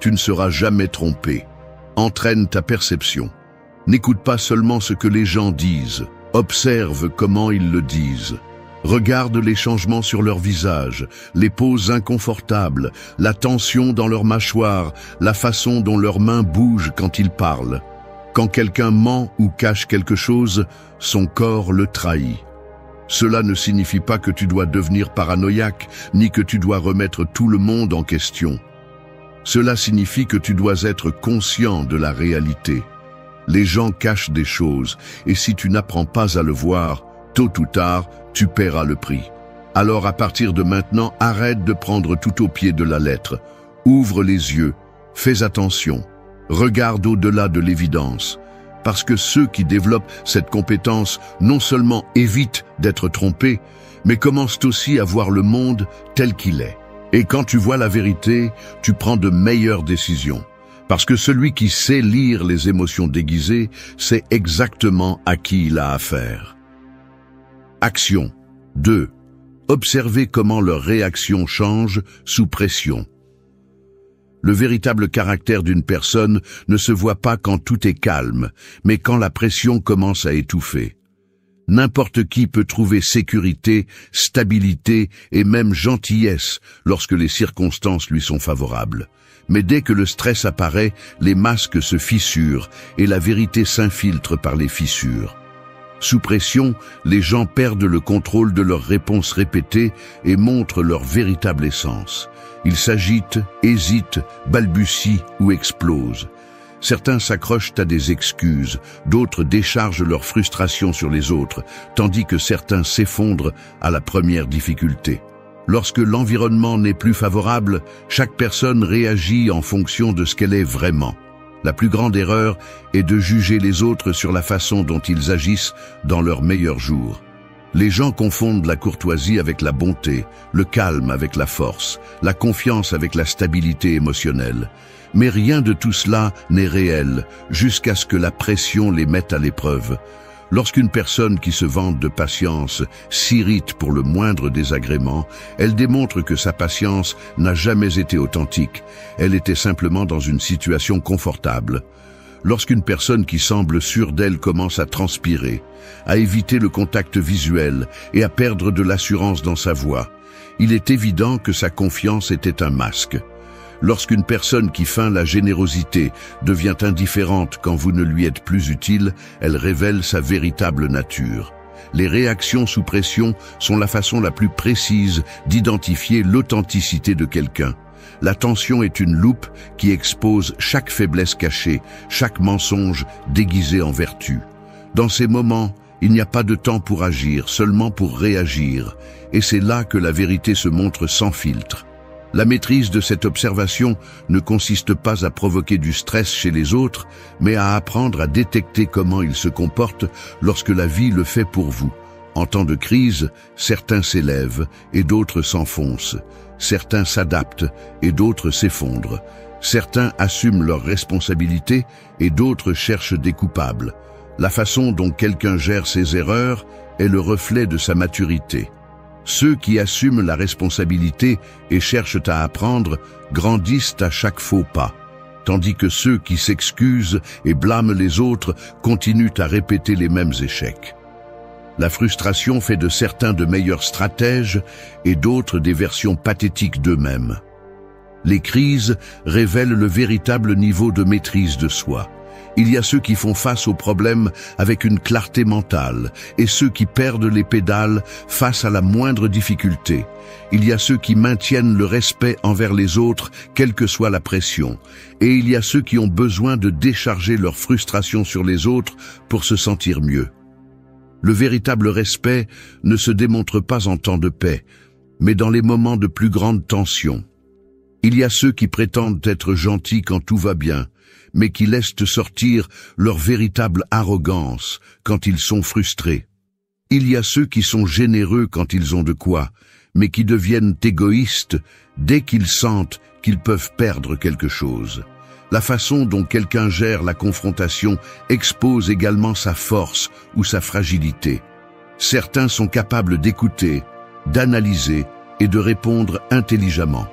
tu ne seras jamais trompé. Entraîne ta perception. N'écoute pas seulement ce que les gens disent. Observe comment ils le disent. Regarde les changements sur leur visage, les poses inconfortables, la tension dans leur mâchoire, la façon dont leurs mains bougent quand ils parlent. Quand quelqu'un ment ou cache quelque chose, son corps le trahit. Cela ne signifie pas que tu dois devenir paranoïaque, ni que tu dois remettre tout le monde en question. Cela signifie que tu dois être conscient de la réalité. Les gens cachent des choses, et si tu n'apprends pas à le voir, tôt ou tard, tu paieras le prix. Alors à partir de maintenant, arrête de prendre tout au pied de la lettre. Ouvre les yeux, fais attention, regarde au-delà de l'évidence. Parce que ceux qui développent cette compétence non seulement évitent d'être trompés, mais commencent aussi à voir le monde tel qu'il est. Et quand tu vois la vérité, tu prends de meilleures décisions. Parce que celui qui sait lire les émotions déguisées sait exactement à qui il a affaire. Action 2. Observez comment leur réaction change sous pression. Le véritable caractère d'une personne ne se voit pas quand tout est calme, mais quand la pression commence à étouffer. N'importe qui peut trouver sécurité, stabilité et même gentillesse lorsque les circonstances lui sont favorables. Mais dès que le stress apparaît, les masques se fissurent et la vérité s'infiltre par les fissures. Sous pression, les gens perdent le contrôle de leurs réponses répétées et montrent leur véritable essence. Ils s'agitent, hésitent, balbutient ou explosent. Certains s'accrochent à des excuses, d'autres déchargent leur frustration sur les autres, tandis que certains s'effondrent à la première difficulté. Lorsque l'environnement n'est plus favorable, chaque personne réagit en fonction de ce qu'elle est vraiment. La plus grande erreur est de juger les autres sur la façon dont ils agissent dans leurs meilleurs jours. Les gens confondent la courtoisie avec la bonté, le calme avec la force, la confiance avec la stabilité émotionnelle. Mais rien de tout cela n'est réel, jusqu'à ce que la pression les mette à l'épreuve. Lorsqu'une personne qui se vante de patience s'irrite pour le moindre désagrément, elle démontre que sa patience n'a jamais été authentique. Elle était simplement dans une situation confortable. Lorsqu'une personne qui semble sûre d'elle commence à transpirer, à éviter le contact visuel et à perdre de l'assurance dans sa voix, il est évident que sa confiance était un masque. Lorsqu'une personne qui feint la générosité devient indifférente quand vous ne lui êtes plus utile, elle révèle sa véritable nature. Les réactions sous pression sont la façon la plus précise d'identifier l'authenticité de quelqu'un. L'attention est une loupe qui expose chaque faiblesse cachée, chaque mensonge déguisé en vertu. Dans ces moments, il n'y a pas de temps pour agir, seulement pour réagir. Et c'est là que la vérité se montre sans filtre. La maîtrise de cette observation ne consiste pas à provoquer du stress chez les autres, mais à apprendre à détecter comment ils se comportent lorsque la vie le fait pour vous. En temps de crise, certains s'élèvent et d'autres s'enfoncent. Certains s'adaptent et d'autres s'effondrent. Certains assument leurs responsabilités et d'autres cherchent des coupables. La façon dont quelqu'un gère ses erreurs est le reflet de sa maturité. Ceux qui assument la responsabilité et cherchent à apprendre grandissent à chaque faux pas, tandis que ceux qui s'excusent et blâment les autres continuent à répéter les mêmes échecs. La frustration fait de certains de meilleurs stratèges et d'autres des versions pathétiques d'eux-mêmes. Les crises révèlent le véritable niveau de maîtrise de soi. Il y a ceux qui font face aux problèmes avec une clarté mentale et ceux qui perdent les pédales face à la moindre difficulté. Il y a ceux qui maintiennent le respect envers les autres, quelle que soit la pression. Et il y a ceux qui ont besoin de décharger leur frustration sur les autres pour se sentir mieux. Le véritable respect ne se démontre pas en temps de paix, mais dans les moments de plus grande tension. Il y a ceux qui prétendent être gentils quand tout va bien, mais qui laissent sortir leur véritable arrogance quand ils sont frustrés. Il y a ceux qui sont généreux quand ils ont de quoi, mais qui deviennent égoïstes dès qu'ils sentent qu'ils peuvent perdre quelque chose. La façon dont quelqu'un gère la confrontation expose également sa force ou sa fragilité. Certains sont capables d'écouter, d'analyser et de répondre intelligemment.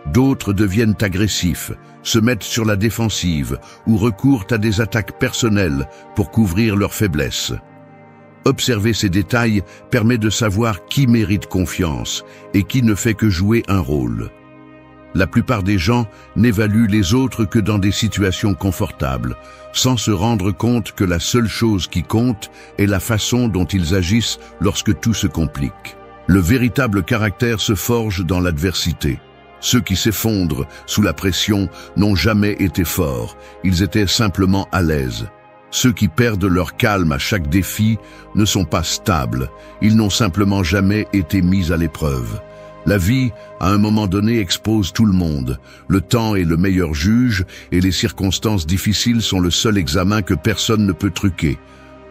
D'autres deviennent agressifs, se mettent sur la défensive ou recourent à des attaques personnelles pour couvrir leurs faiblesses. Observer ces détails permet de savoir qui mérite confiance et qui ne fait que jouer un rôle. La plupart des gens n'évaluent les autres que dans des situations confortables, sans se rendre compte que la seule chose qui compte est la façon dont ils agissent lorsque tout se complique. Le véritable caractère se forge dans l'adversité. Ceux qui s'effondrent sous la pression n'ont jamais été forts, ils étaient simplement à l'aise. Ceux qui perdent leur calme à chaque défi ne sont pas stables, ils n'ont simplement jamais été mis à l'épreuve. La vie, à un moment donné, expose tout le monde. Le temps est le meilleur juge et les circonstances difficiles sont le seul examen que personne ne peut truquer.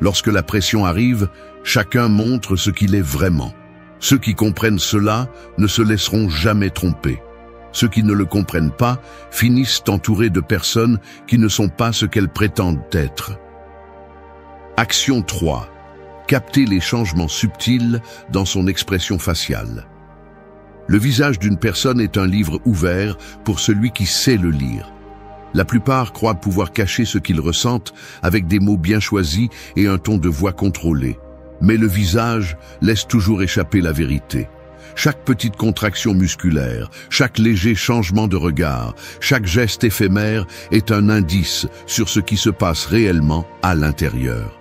Lorsque la pression arrive, chacun montre ce qu'il est vraiment. Ceux qui comprennent cela ne se laisseront jamais tromper. Ceux qui ne le comprennent pas finissent entourés de personnes qui ne sont pas ce qu'elles prétendent être. Action 3. Capter les changements subtils dans son expression faciale. Le visage d'une personne est un livre ouvert pour celui qui sait le lire. La plupart croient pouvoir cacher ce qu'ils ressentent avec des mots bien choisis et un ton de voix contrôlé. Mais le visage laisse toujours échapper la vérité. Chaque petite contraction musculaire, chaque léger changement de regard, chaque geste éphémère est un indice sur ce qui se passe réellement à l'intérieur.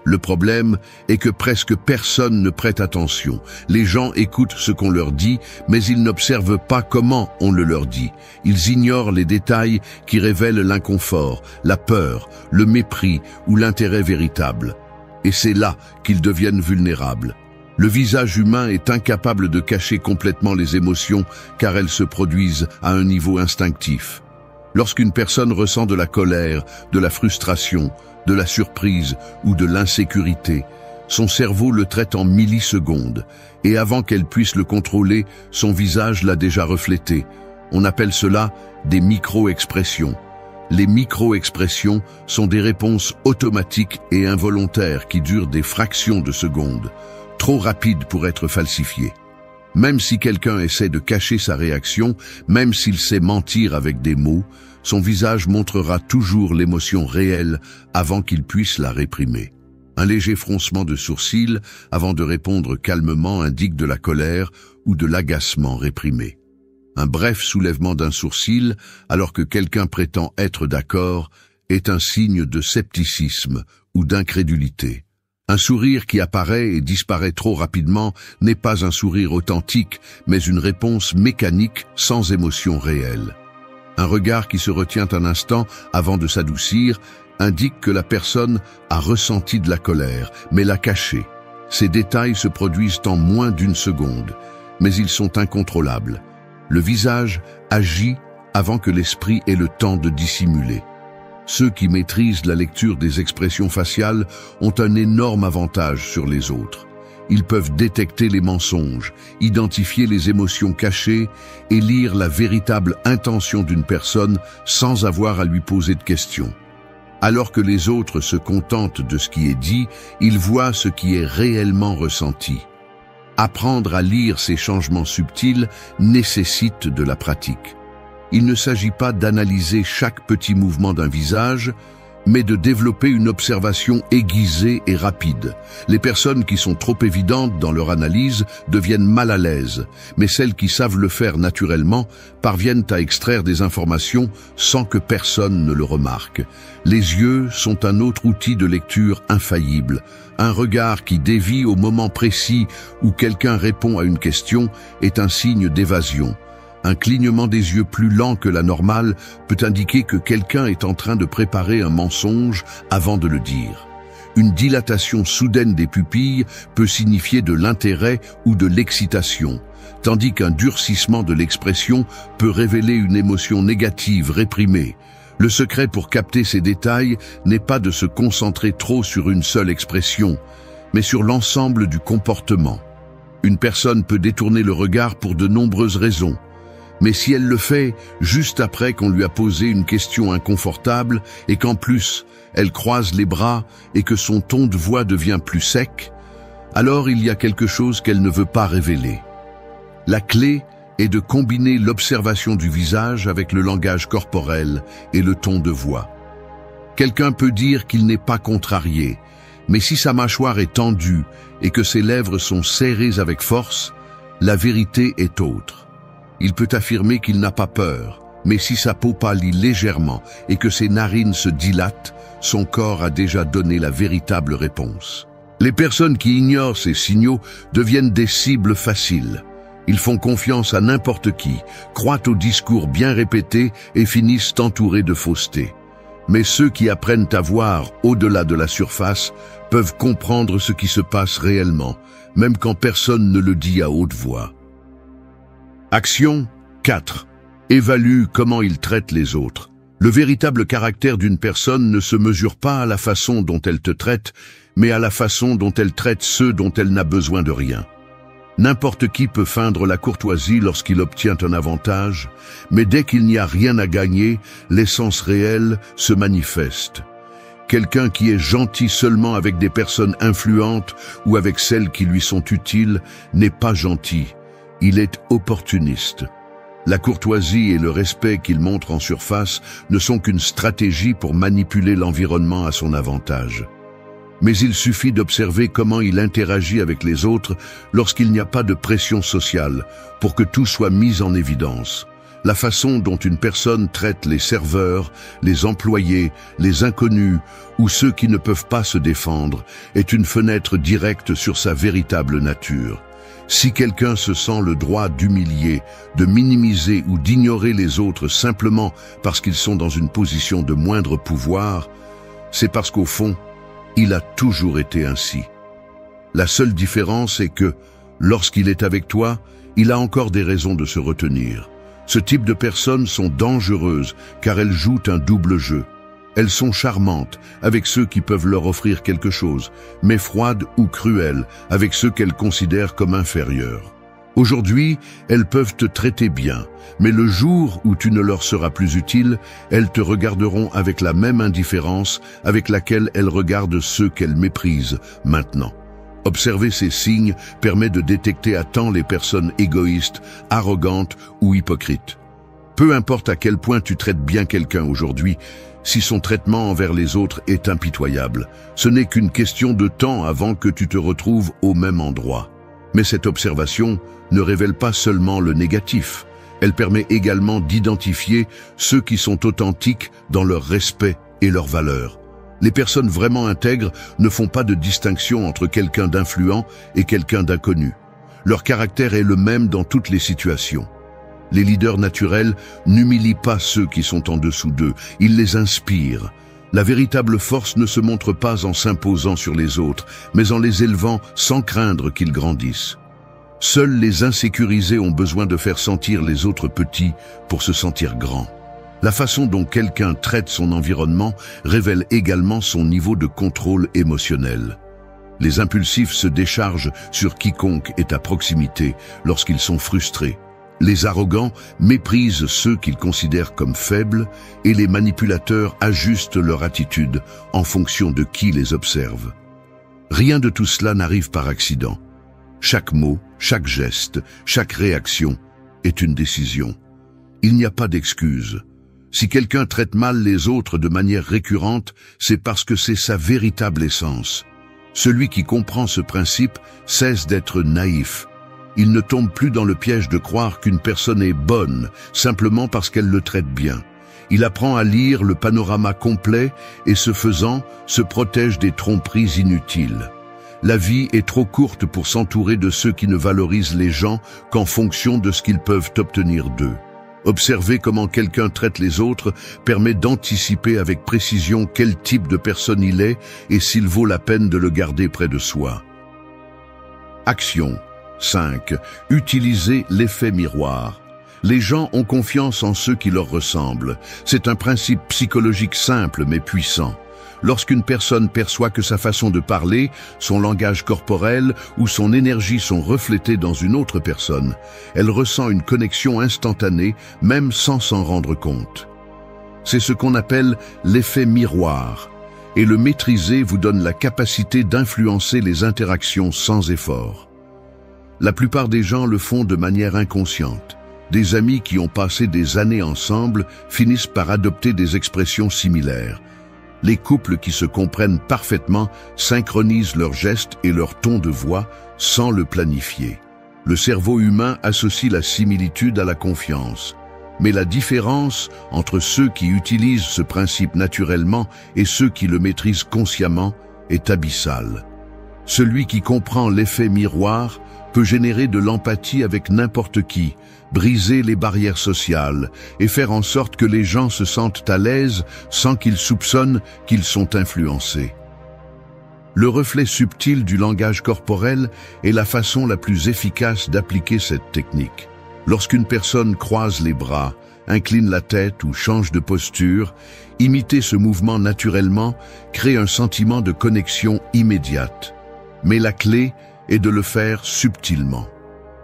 Le problème est que presque personne ne prête attention. Les gens écoutent ce qu'on leur dit, mais ils n'observent pas comment on le leur dit. Ils ignorent les détails qui révèlent l'inconfort, la peur, le mépris ou l'intérêt véritable. Et c'est là qu'ils deviennent vulnérables. Le visage humain est incapable de cacher complètement les émotions car elles se produisent à un niveau instinctif. Lorsqu'une personne ressent de la colère, de la frustration, de la surprise ou de l'insécurité, son cerveau le traite en millisecondes et avant qu'elle puisse le contrôler, son visage l'a déjà reflété. On appelle cela des micro-expressions. Les micro-expressions sont des réponses automatiques et involontaires qui durent des fractions de secondes, trop rapides pour être falsifiées. Même si quelqu'un essaie de cacher sa réaction, même s'il sait mentir avec des mots, son visage montrera toujours l'émotion réelle avant qu'il puisse la réprimer. Un léger froncement de sourcils avant de répondre calmement indique de la colère ou de l'agacement réprimé. Un bref soulèvement d'un sourcil alors que quelqu'un prétend être d'accord est un signe de scepticisme ou d'incrédulité. Un sourire qui apparaît et disparaît trop rapidement n'est pas un sourire authentique, mais une réponse mécanique sans émotion réelle. Un regard qui se retient un instant avant de s'adoucir indique que la personne a ressenti de la colère, mais l'a cachée. Ces détails se produisent en moins d'une seconde, mais ils sont incontrôlables. Le visage agit avant que l'esprit ait le temps de dissimuler. Ceux qui maîtrisent la lecture des expressions faciales ont un énorme avantage sur les autres. Ils peuvent détecter les mensonges, identifier les émotions cachées et lire la véritable intention d'une personne sans avoir à lui poser de questions. Alors que les autres se contentent de ce qui est dit, ils voient ce qui est réellement ressenti. Apprendre à lire ces changements subtils nécessite de la pratique. Il ne s'agit pas d'analyser chaque petit mouvement d'un visage, mais de développer une observation aiguisée et rapide. Les personnes qui sont trop évidentes dans leur analyse deviennent mal à l'aise, mais celles qui savent le faire naturellement parviennent à extraire des informations sans que personne ne le remarque. Les yeux sont un autre outil de lecture infaillible. Un regard qui dévie au moment précis où quelqu'un répond à une question est un signe d'évasion. Un clignement des yeux plus lent que la normale peut indiquer que quelqu'un est en train de préparer un mensonge avant de le dire. Une dilatation soudaine des pupilles peut signifier de l'intérêt ou de l'excitation, tandis qu'un durcissement de l'expression peut révéler une émotion négative réprimée. Le secret pour capter ces détails n'est pas de se concentrer trop sur une seule expression, mais sur l'ensemble du comportement. Une personne peut détourner le regard pour de nombreuses raisons. Mais si elle le fait juste après qu'on lui a posé une question inconfortable et qu'en plus elle croise les bras et que son ton de voix devient plus sec, alors il y a quelque chose qu'elle ne veut pas révéler. La clé est de combiner l'observation du visage avec le langage corporel et le ton de voix. Quelqu'un peut dire qu'il n'est pas contrarié, mais si sa mâchoire est tendue et que ses lèvres sont serrées avec force, la vérité est autre. Il peut affirmer qu'il n'a pas peur, mais si sa peau pâlit légèrement et que ses narines se dilatent, son corps a déjà donné la véritable réponse. Les personnes qui ignorent ces signaux deviennent des cibles faciles. Ils font confiance à n'importe qui, croient aux discours bien répétés et finissent entourés de fausseté. Mais ceux qui apprennent à voir au-delà de la surface peuvent comprendre ce qui se passe réellement, même quand personne ne le dit à haute voix. Action 4. Évalue comment il traite les autres. Le véritable caractère d'une personne ne se mesure pas à la façon dont elle te traite, mais à la façon dont elle traite ceux dont elle n'a besoin de rien. N'importe qui peut feindre la courtoisie lorsqu'il obtient un avantage, mais dès qu'il n'y a rien à gagner, l'essence réelle se manifeste. Quelqu'un qui est gentil seulement avec des personnes influentes ou avec celles qui lui sont utiles n'est pas gentil. Il est opportuniste. La courtoisie et le respect qu'il montre en surface ne sont qu'une stratégie pour manipuler l'environnement à son avantage. Mais il suffit d'observer comment il interagit avec les autres lorsqu'il n'y a pas de pression sociale pour que tout soit mis en évidence. La façon dont une personne traite les serveurs, les employés, les inconnus ou ceux qui ne peuvent pas se défendre est une fenêtre directe sur sa véritable nature. Si quelqu'un se sent le droit d'humilier, de minimiser ou d'ignorer les autres simplement parce qu'ils sont dans une position de moindre pouvoir, c'est parce qu'au fond, il a toujours été ainsi. La seule différence est que, lorsqu'il est avec toi, il a encore des raisons de se retenir. Ce type de personnes sont dangereuses car elles jouent un double jeu. Elles sont charmantes avec ceux qui peuvent leur offrir quelque chose, mais froides ou cruelles avec ceux qu'elles considèrent comme inférieurs. Aujourd'hui, elles peuvent te traiter bien, mais le jour où tu ne leur seras plus utile, elles te regarderont avec la même indifférence avec laquelle elles regardent ceux qu'elles méprisent maintenant. Observer ces signes permet de détecter à temps les personnes égoïstes, arrogantes ou hypocrites. Peu importe à quel point tu traites bien quelqu'un aujourd'hui, si son traitement envers les autres est impitoyable, ce n'est qu'une question de temps avant que tu te retrouves au même endroit. Mais cette observation ne révèle pas seulement le négatif, elle permet également d'identifier ceux qui sont authentiques dans leur respect et leurs valeurs. Les personnes vraiment intègres ne font pas de distinction entre quelqu'un d'influent et quelqu'un d'inconnu. Leur caractère est le même dans toutes les situations. Les leaders naturels n'humilient pas ceux qui sont en dessous d'eux, ils les inspirent. La véritable force ne se montre pas en s'imposant sur les autres, mais en les élevant sans craindre qu'ils grandissent. Seuls les insécurisés ont besoin de faire sentir les autres petits pour se sentir grands. La façon dont quelqu'un traite son environnement révèle également son niveau de contrôle émotionnel. Les impulsifs se déchargent sur quiconque est à proximité lorsqu'ils sont frustrés. Les arrogants méprisent ceux qu'ils considèrent comme faibles et les manipulateurs ajustent leur attitude en fonction de qui les observe. Rien de tout cela n'arrive par accident. Chaque mot, chaque geste, chaque réaction est une décision. Il n'y a pas d'excuse. Si quelqu'un traite mal les autres de manière récurrente, c'est parce que c'est sa véritable essence. Celui qui comprend ce principe cesse d'être naïf. Il ne tombe plus dans le piège de croire qu'une personne est bonne simplement parce qu'elle le traite bien. Il apprend à lire le panorama complet et, ce faisant, se protège des tromperies inutiles. La vie est trop courte pour s'entourer de ceux qui ne valorisent les gens qu'en fonction de ce qu'ils peuvent obtenir d'eux. Observer comment quelqu'un traite les autres permet d'anticiper avec précision quel type de personne il est et s'il vaut la peine de le garder près de soi. Action 5. Utilisez l'effet miroir. Les gens ont confiance en ceux qui leur ressemblent. C'est un principe psychologique simple mais puissant. Lorsqu'une personne perçoit que sa façon de parler, son langage corporel ou son énergie sont reflétés dans une autre personne, elle ressent une connexion instantanée, même sans s'en rendre compte. C'est ce qu'on appelle l'effet miroir, et le maîtriser vous donne la capacité d'influencer les interactions sans effort. La plupart des gens le font de manière inconsciente. Des amis qui ont passé des années ensemble finissent par adopter des expressions similaires. Les couples qui se comprennent parfaitement synchronisent leurs gestes et leur ton de voix sans le planifier. Le cerveau humain associe la similitude à la confiance. Mais la différence entre ceux qui utilisent ce principe naturellement et ceux qui le maîtrisent consciemment est abyssale. Celui qui comprend l'effet miroir peut générer de l'empathie avec n'importe qui, briser les barrières sociales et faire en sorte que les gens se sentent à l'aise sans qu'ils soupçonnent qu'ils sont influencés. Le reflet subtil du langage corporel est la façon la plus efficace d'appliquer cette technique. Lorsqu'une personne croise les bras, incline la tête ou change de posture, imiter ce mouvement naturellement crée un sentiment de connexion immédiate. Mais la clé est de le faire subtilement.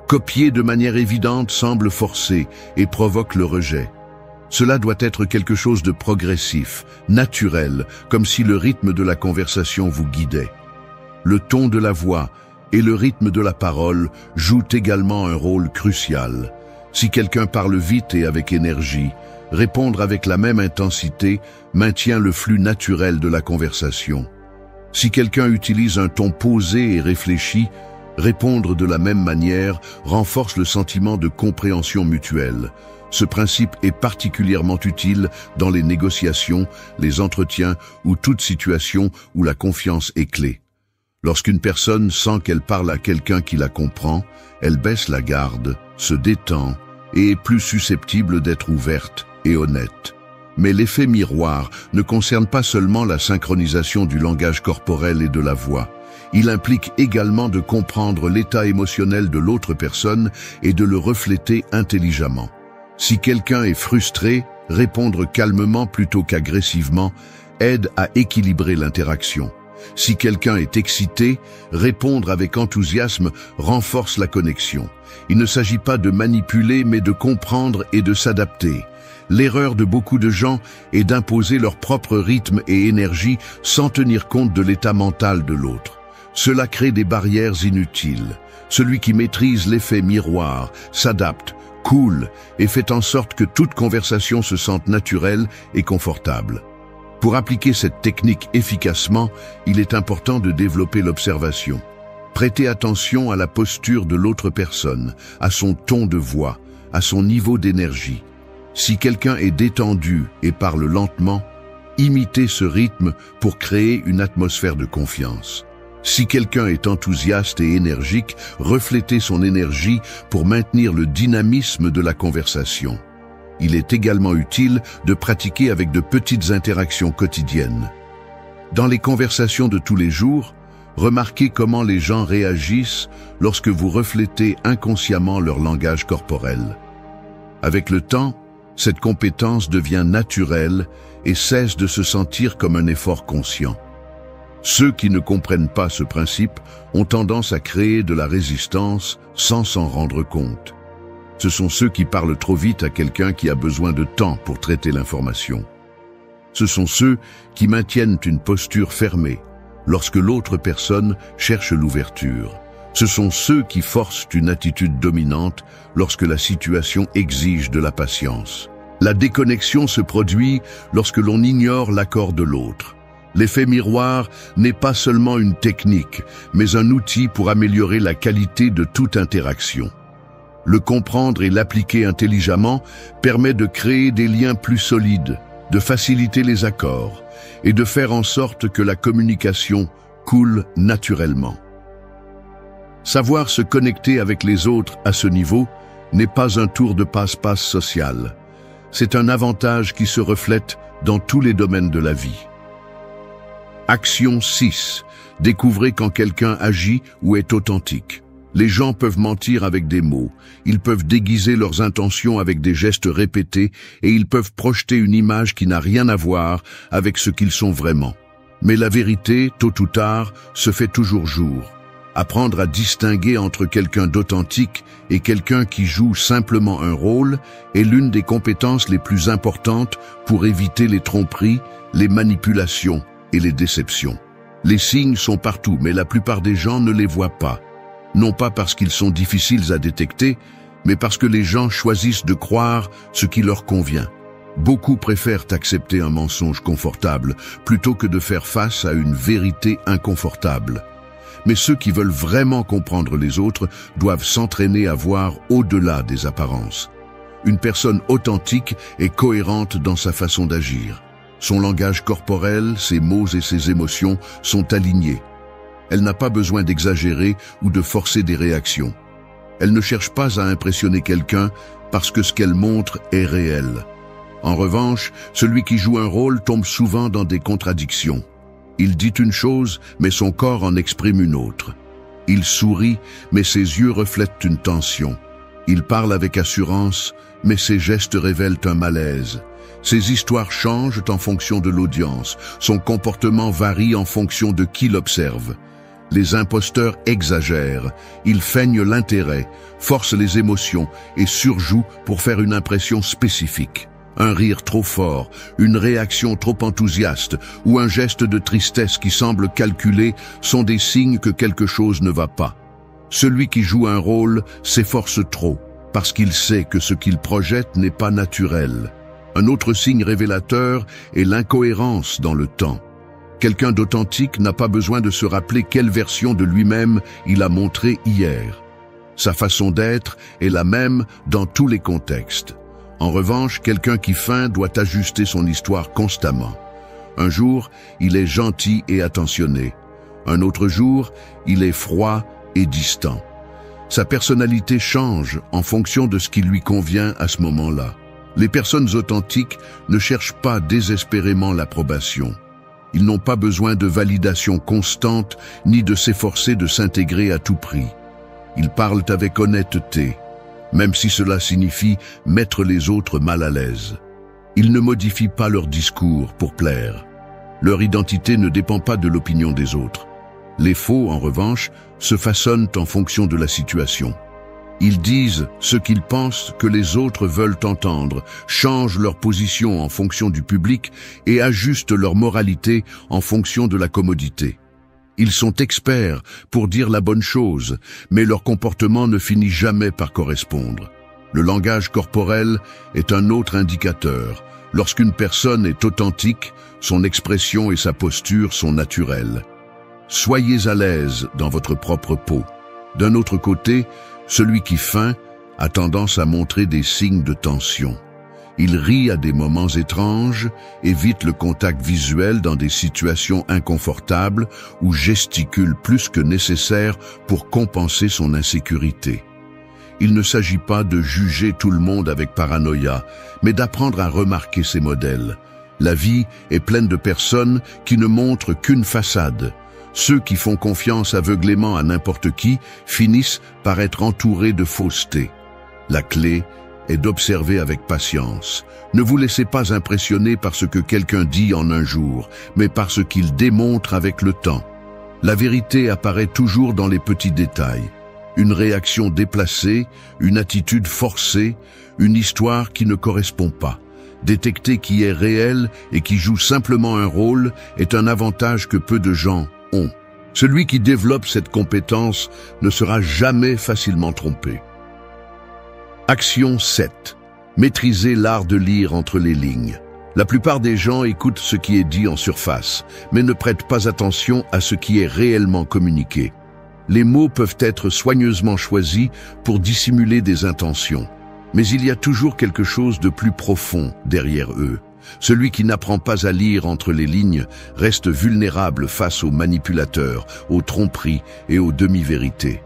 Copier de manière évidente semble forcé et provoque le rejet. Cela doit être quelque chose de progressif, naturel, comme si le rythme de la conversation vous guidait. Le ton de la voix et le rythme de la parole jouent également un rôle crucial. Si quelqu'un parle vite et avec énergie, répondre avec la même intensité maintient le flux naturel de la conversation. Si quelqu'un utilise un ton posé et réfléchi, répondre de la même manière renforce le sentiment de compréhension mutuelle. Ce principe est particulièrement utile dans les négociations, les entretiens ou toute situation où la confiance est clé. Lorsqu'une personne sent qu'elle parle à quelqu'un qui la comprend, elle baisse la garde, se détend et est plus susceptible d'être ouverte et honnête. Mais l'effet miroir ne concerne pas seulement la synchronisation du langage corporel et de la voix. Il implique également de comprendre l'état émotionnel de l'autre personne et de le refléter intelligemment. Si quelqu'un est frustré, répondre calmement plutôt qu'agressivement aide à équilibrer l'interaction. Si quelqu'un est excité, répondre avec enthousiasme renforce la connexion. Il ne s'agit pas de manipuler mais de comprendre et de s'adapter. L'erreur de beaucoup de gens est d'imposer leur propre rythme et énergie sans tenir compte de l'état mental de l'autre. Cela crée des barrières inutiles. Celui qui maîtrise l'effet miroir s'adapte, coule et fait en sorte que toute conversation se sente naturelle et confortable. Pour appliquer cette technique efficacement, il est important de développer l'observation. Prêtez attention à la posture de l'autre personne, à son ton de voix, à son niveau d'énergie. Si quelqu'un est détendu et parle lentement, Imitez ce rythme pour créer une atmosphère de confiance. Si quelqu'un est enthousiaste et énergique, reflétez son énergie pour maintenir le dynamisme de la conversation. Il est également utile de pratiquer avec de petites interactions quotidiennes. Dans les conversations de tous les jours, remarquez comment les gens réagissent lorsque vous reflétez inconsciemment leur langage corporel. Avec le temps, cette compétence devient naturelle et cesse de se sentir comme un effort conscient. Ceux qui ne comprennent pas ce principe ont tendance à créer de la résistance sans s'en rendre compte. Ce sont ceux qui parlent trop vite à quelqu'un qui a besoin de temps pour traiter l'information. Ce sont ceux qui maintiennent une posture fermée lorsque l'autre personne cherche l'ouverture. Ce sont ceux qui forcent une attitude dominante lorsque la situation exige de la patience. La déconnexion se produit lorsque l'on ignore l'accord de l'autre. L'effet miroir n'est pas seulement une technique, mais un outil pour améliorer la qualité de toute interaction. Le comprendre et l'appliquer intelligemment permet de créer des liens plus solides, de faciliter les accords et de faire en sorte que la communication coule naturellement. Savoir se connecter avec les autres à ce niveau n'est pas un tour de passe-passe social. C'est un avantage qui se reflète dans tous les domaines de la vie. Action 6. Découvrez quand quelqu'un agit ou est authentique. Les gens peuvent mentir avec des mots, ils peuvent déguiser leurs intentions avec des gestes répétés et ils peuvent projeter une image qui n'a rien à voir avec ce qu'ils sont vraiment. Mais la vérité, tôt ou tard, se fait toujours jour. Apprendre à distinguer entre quelqu'un d'authentique et quelqu'un qui joue simplement un rôle est l'une des compétences les plus importantes pour éviter les tromperies, les manipulations et les déceptions. Les signes sont partout, mais la plupart des gens ne les voient pas. Non pas parce qu'ils sont difficiles à détecter, mais parce que les gens choisissent de croire ce qui leur convient. Beaucoup préfèrent accepter un mensonge confortable plutôt que de faire face à une vérité inconfortable. Mais ceux qui veulent vraiment comprendre les autres doivent s'entraîner à voir au-delà des apparences. Une personne authentique est cohérente dans sa façon d'agir. Son langage corporel, ses mots et ses émotions sont alignés. Elle n'a pas besoin d'exagérer ou de forcer des réactions. Elle ne cherche pas à impressionner quelqu'un parce que ce qu'elle montre est réel. En revanche, celui qui joue un rôle tombe souvent dans des contradictions. Il dit une chose, mais son corps en exprime une autre. Il sourit, mais ses yeux reflètent une tension. Il parle avec assurance, mais ses gestes révèlent un malaise. Ses histoires changent en fonction de l'audience. Son comportement varie en fonction de qui l'observe. Les imposteurs exagèrent, ils feignent l'intérêt, forcent les émotions et surjouent pour faire une impression spécifique. Un rire trop fort, une réaction trop enthousiaste ou un geste de tristesse qui semble calculé sont des signes que quelque chose ne va pas. Celui qui joue un rôle s'efforce trop parce qu'il sait que ce qu'il projette n'est pas naturel. Un autre signe révélateur est l'incohérence dans le temps. Quelqu'un d'authentique n'a pas besoin de se rappeler quelle version de lui-même il a montré hier. Sa façon d'être est la même dans tous les contextes. En revanche, quelqu'un qui feint doit ajuster son histoire constamment. Un jour, il est gentil et attentionné. Un autre jour, il est froid et distant. Sa personnalité change en fonction de ce qui lui convient à ce moment-là. Les personnes authentiques ne cherchent pas désespérément l'approbation. Ils n'ont pas besoin de validation constante ni de s'efforcer de s'intégrer à tout prix. Ils parlent avec honnêteté, même si cela signifie mettre les autres mal à l'aise. Ils ne modifient pas leur discours pour plaire. Leur identité ne dépend pas de l'opinion des autres. Les faux, en revanche, se façonnent en fonction de la situation. Ils disent ce qu'ils pensent que les autres veulent entendre, changent leur position en fonction du public et ajustent leur moralité en fonction de la commodité. Ils sont experts pour dire la bonne chose, mais leur comportement ne finit jamais par correspondre. Le langage corporel est un autre indicateur. Lorsqu'une personne est authentique, son expression et sa posture sont naturelles. Soyez à l'aise dans votre propre peau. D'un autre côté, celui qui feint a tendance à montrer des signes de tension. Il rit à des moments étranges, évite le contact visuel dans des situations inconfortables ou gesticule plus que nécessaire pour compenser son insécurité. Il ne s'agit pas de juger tout le monde avec paranoïa, mais d'apprendre à remarquer ces modèles. La vie est pleine de personnes qui ne montrent qu'une façade. Ceux qui font confiance aveuglément à n'importe qui finissent par être entourés de fausseté. La clé est d'observer avec patience. Ne vous laissez pas impressionner par ce que quelqu'un dit en un jour, mais par ce qu'il démontre avec le temps. La vérité apparaît toujours dans les petits détails. Une réaction déplacée, une attitude forcée, une histoire qui ne correspond pas. Détecter qui est réel et qui joue simplement un rôle est un avantage que peu de gens ont. Celui qui développe cette compétence ne sera jamais facilement trompé. Action 7. Maîtriser l'art de lire entre les lignes. La plupart des gens écoutent ce qui est dit en surface, mais ne prêtent pas attention à ce qui est réellement communiqué. Les mots peuvent être soigneusement choisis pour dissimuler des intentions, mais il y a toujours quelque chose de plus profond derrière eux. Celui qui n'apprend pas à lire entre les lignes reste vulnérable face aux manipulateurs, aux tromperies et aux demi-vérités.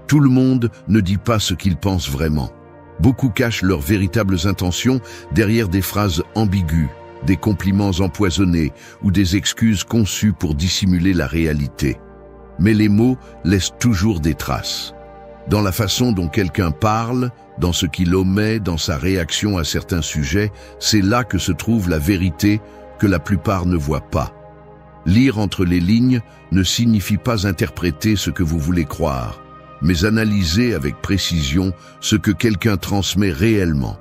Tout le monde ne dit pas ce qu'il pense vraiment. Beaucoup cachent leurs véritables intentions derrière des phrases ambiguës, des compliments empoisonnés ou des excuses conçues pour dissimuler la réalité. Mais les mots laissent toujours des traces. Dans la façon dont quelqu'un parle, dans ce qu'il omet, dans sa réaction à certains sujets, c'est là que se trouve la vérité que la plupart ne voient pas. Lire entre les lignes ne signifie pas interpréter ce que vous voulez croire, mais analyser avec précision ce que quelqu'un transmet réellement.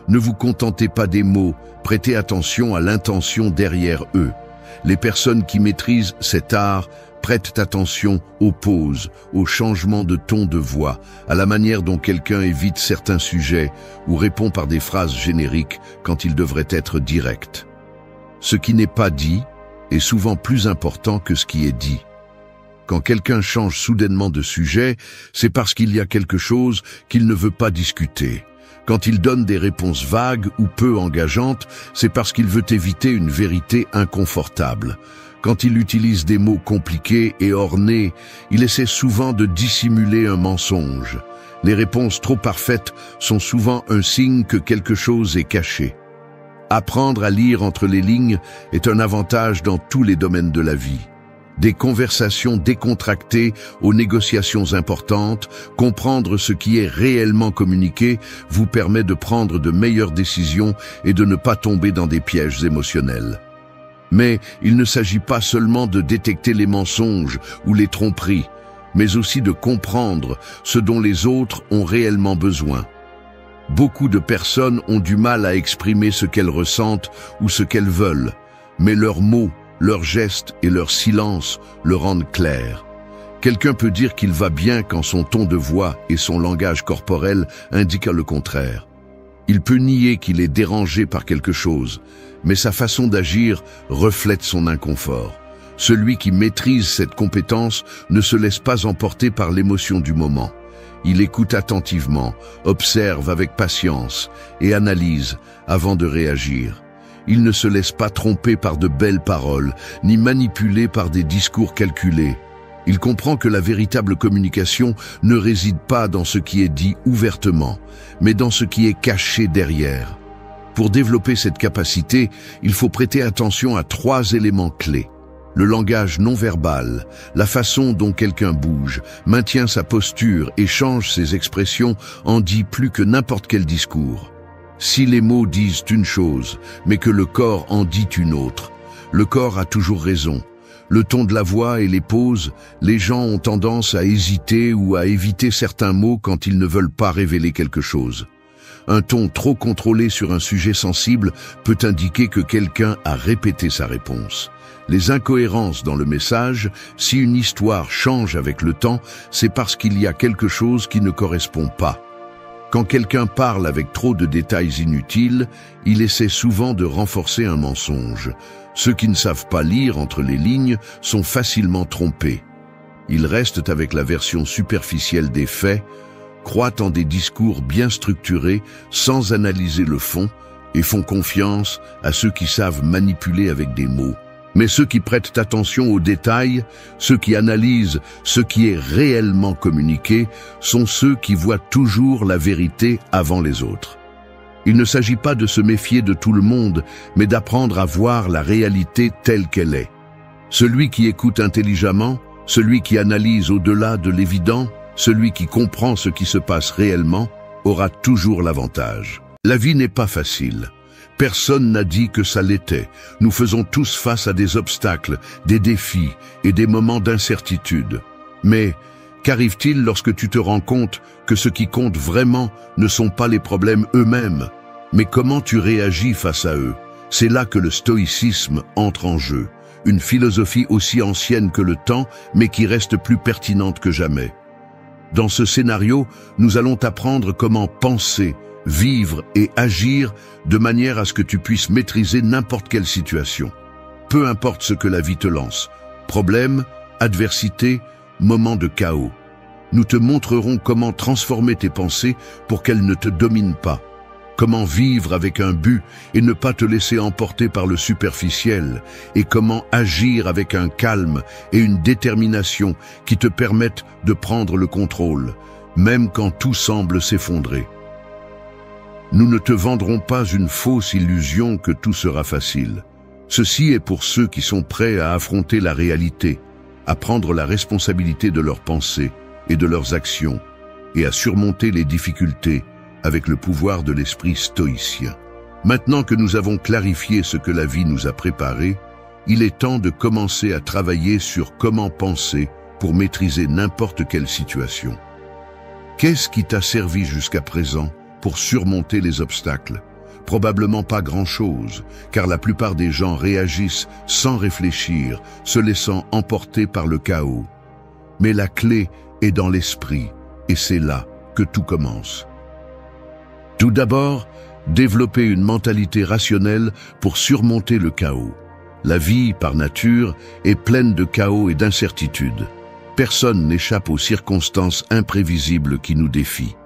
Ne vous contentez pas des mots, prêtez attention à l'intention derrière eux. Les personnes qui maîtrisent cet art prêtent attention aux pauses, aux changements de ton de voix, à la manière dont quelqu'un évite certains sujets ou répond par des phrases génériques quand il devrait être direct. Ce qui n'est pas dit est souvent plus important que ce qui est dit. Quand quelqu'un change soudainement de sujet, c'est parce qu'il y a quelque chose qu'il ne veut pas discuter. Quand il donne des réponses vagues ou peu engageantes, c'est parce qu'il veut éviter une vérité inconfortable. Quand il utilise des mots compliqués et ornés, il essaie souvent de dissimuler un mensonge. Les réponses trop parfaites sont souvent un signe que quelque chose est caché. Apprendre à lire entre les lignes est un avantage dans tous les domaines de la vie. Des conversations décontractées aux négociations importantes, comprendre ce qui est réellement communiqué vous permet de prendre de meilleures décisions et de ne pas tomber dans des pièges émotionnels. Mais il ne s'agit pas seulement de détecter les mensonges ou les tromperies, mais aussi de comprendre ce dont les autres ont réellement besoin. Beaucoup de personnes ont du mal à exprimer ce qu'elles ressentent ou ce qu'elles veulent, mais leurs mots, leurs gestes et leur silence le rendent clair. Quelqu'un peut dire qu'il va bien quand son ton de voix et son langage corporel indiquent le contraire. Il peut nier qu'il est dérangé par quelque chose, mais sa façon d'agir reflète son inconfort. Celui qui maîtrise cette compétence ne se laisse pas emporter par l'émotion du moment. Il écoute attentivement, observe avec patience et analyse avant de réagir. Il ne se laisse pas tromper par de belles paroles, ni manipuler par des discours calculés. Il comprend que la véritable communication ne réside pas dans ce qui est dit ouvertement, mais dans ce qui est caché derrière. Pour développer cette capacité, il faut prêter attention à 3 éléments clés. Le langage non verbal, la façon dont quelqu'un bouge, maintient sa posture et change ses expressions en dit plus que n'importe quel discours. Si les mots disent une chose, mais que le corps en dit une autre, le corps a toujours raison. Le ton de la voix et les pauses, les gens ont tendance à hésiter ou à éviter certains mots quand ils ne veulent pas révéler quelque chose. Un ton trop contrôlé sur un sujet sensible peut indiquer que quelqu'un a répété sa réponse. Les incohérences dans le message, si une histoire change avec le temps, c'est parce qu'il y a quelque chose qui ne correspond pas. Quand quelqu'un parle avec trop de détails inutiles, il essaie souvent de renforcer un mensonge. Ceux qui ne savent pas lire entre les lignes sont facilement trompés. Ils restent avec la version superficielle des faits, croient en des discours bien structurés sans analyser le fond, et font confiance à ceux qui savent manipuler avec des mots. Mais ceux qui prêtent attention aux détails, ceux qui analysent ce qui est réellement communiqué, sont ceux qui voient toujours la vérité avant les autres. Il ne s'agit pas de se méfier de tout le monde, mais d'apprendre à voir la réalité telle qu'elle est. Celui qui écoute intelligemment, celui qui analyse au-delà de l'évident, celui qui comprend ce qui se passe réellement, aura toujours l'avantage. La vie n'est pas facile. Personne n'a dit que ça l'était. Nous faisons tous face à des obstacles, des défis et des moments d'incertitude. Mais qu'arrive-t-il lorsque tu te rends compte que ce qui compte vraiment ne sont pas les problèmes eux-mêmes, mais comment tu réagis face à eux? C'est là que le stoïcisme entre en jeu, une philosophie aussi ancienne que le temps, mais qui reste plus pertinente que jamais. Dans ce scénario, nous allons t'apprendre comment penser, vivre et agir de manière à ce que tu puisses maîtriser n'importe quelle situation. Peu importe ce que la vie te lance, problème, adversité, moment de chaos. Nous te montrerons comment transformer tes pensées pour qu'elles ne te dominent pas. Comment vivre avec un but et ne pas te laisser emporter par le superficiel, et comment agir avec un calme et une détermination qui te permettent de prendre le contrôle, même quand tout semble s'effondrer. Nous ne te vendrons pas une fausse illusion que tout sera facile. Ceci est pour ceux qui sont prêts à affronter la réalité, à prendre la responsabilité de leurs pensées et de leurs actions, et à surmonter les difficultés avec le pouvoir de l'esprit stoïcien. Maintenant que nous avons clarifié ce que la vie nous a préparé, il est temps de commencer à travailler sur comment penser pour maîtriser n'importe quelle situation. Qu'est-ce qui t'a servi jusqu'à présent pour surmonter les obstacles? Probablement pas grand-chose, car la plupart des gens réagissent sans réfléchir, se laissant emporter par le chaos. Mais la clé est dans l'esprit, et c'est là que tout commence. Tout d'abord, développer une mentalité rationnelle pour surmonter le chaos. La vie, par nature, est pleine de chaos et d'incertitudes. Personne n'échappe aux circonstances imprévisibles qui nous défient.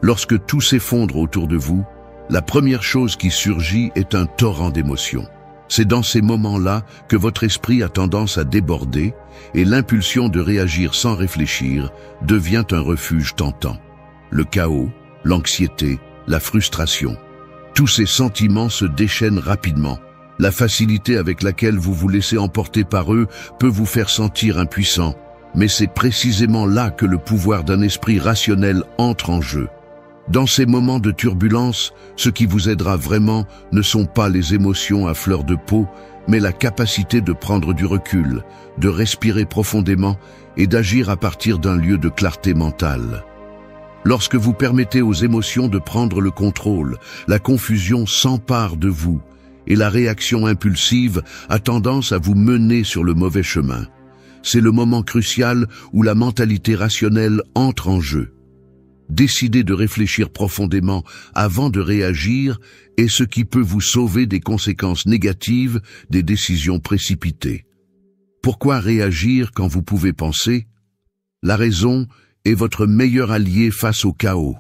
Lorsque tout s'effondre autour de vous, la première chose qui surgit est un torrent d'émotions. C'est dans ces moments-là que votre esprit a tendance à déborder et l'impulsion de réagir sans réfléchir devient un refuge tentant. Le chaos, l'anxiété, la frustration. Tous ces sentiments se déchaînent rapidement. La facilité avec laquelle vous vous laissez emporter par eux peut vous faire sentir impuissant, mais c'est précisément là que le pouvoir d'un esprit rationnel entre en jeu. Dans ces moments de turbulence, ce qui vous aidera vraiment ne sont pas les émotions à fleur de peau, mais la capacité de prendre du recul, de respirer profondément et d'agir à partir d'un lieu de clarté mentale. Lorsque vous permettez aux émotions de prendre le contrôle, la confusion s'empare de vous et la réaction impulsive a tendance à vous mener sur le mauvais chemin. C'est le moment crucial où la mentalité rationnelle entre en jeu. Décidez de réfléchir profondément avant de réagir est ce qui peut vous sauver des conséquences négatives des décisions précipitées. Pourquoi réagir quand vous pouvez penser? La raison est votre meilleur allié face au chaos,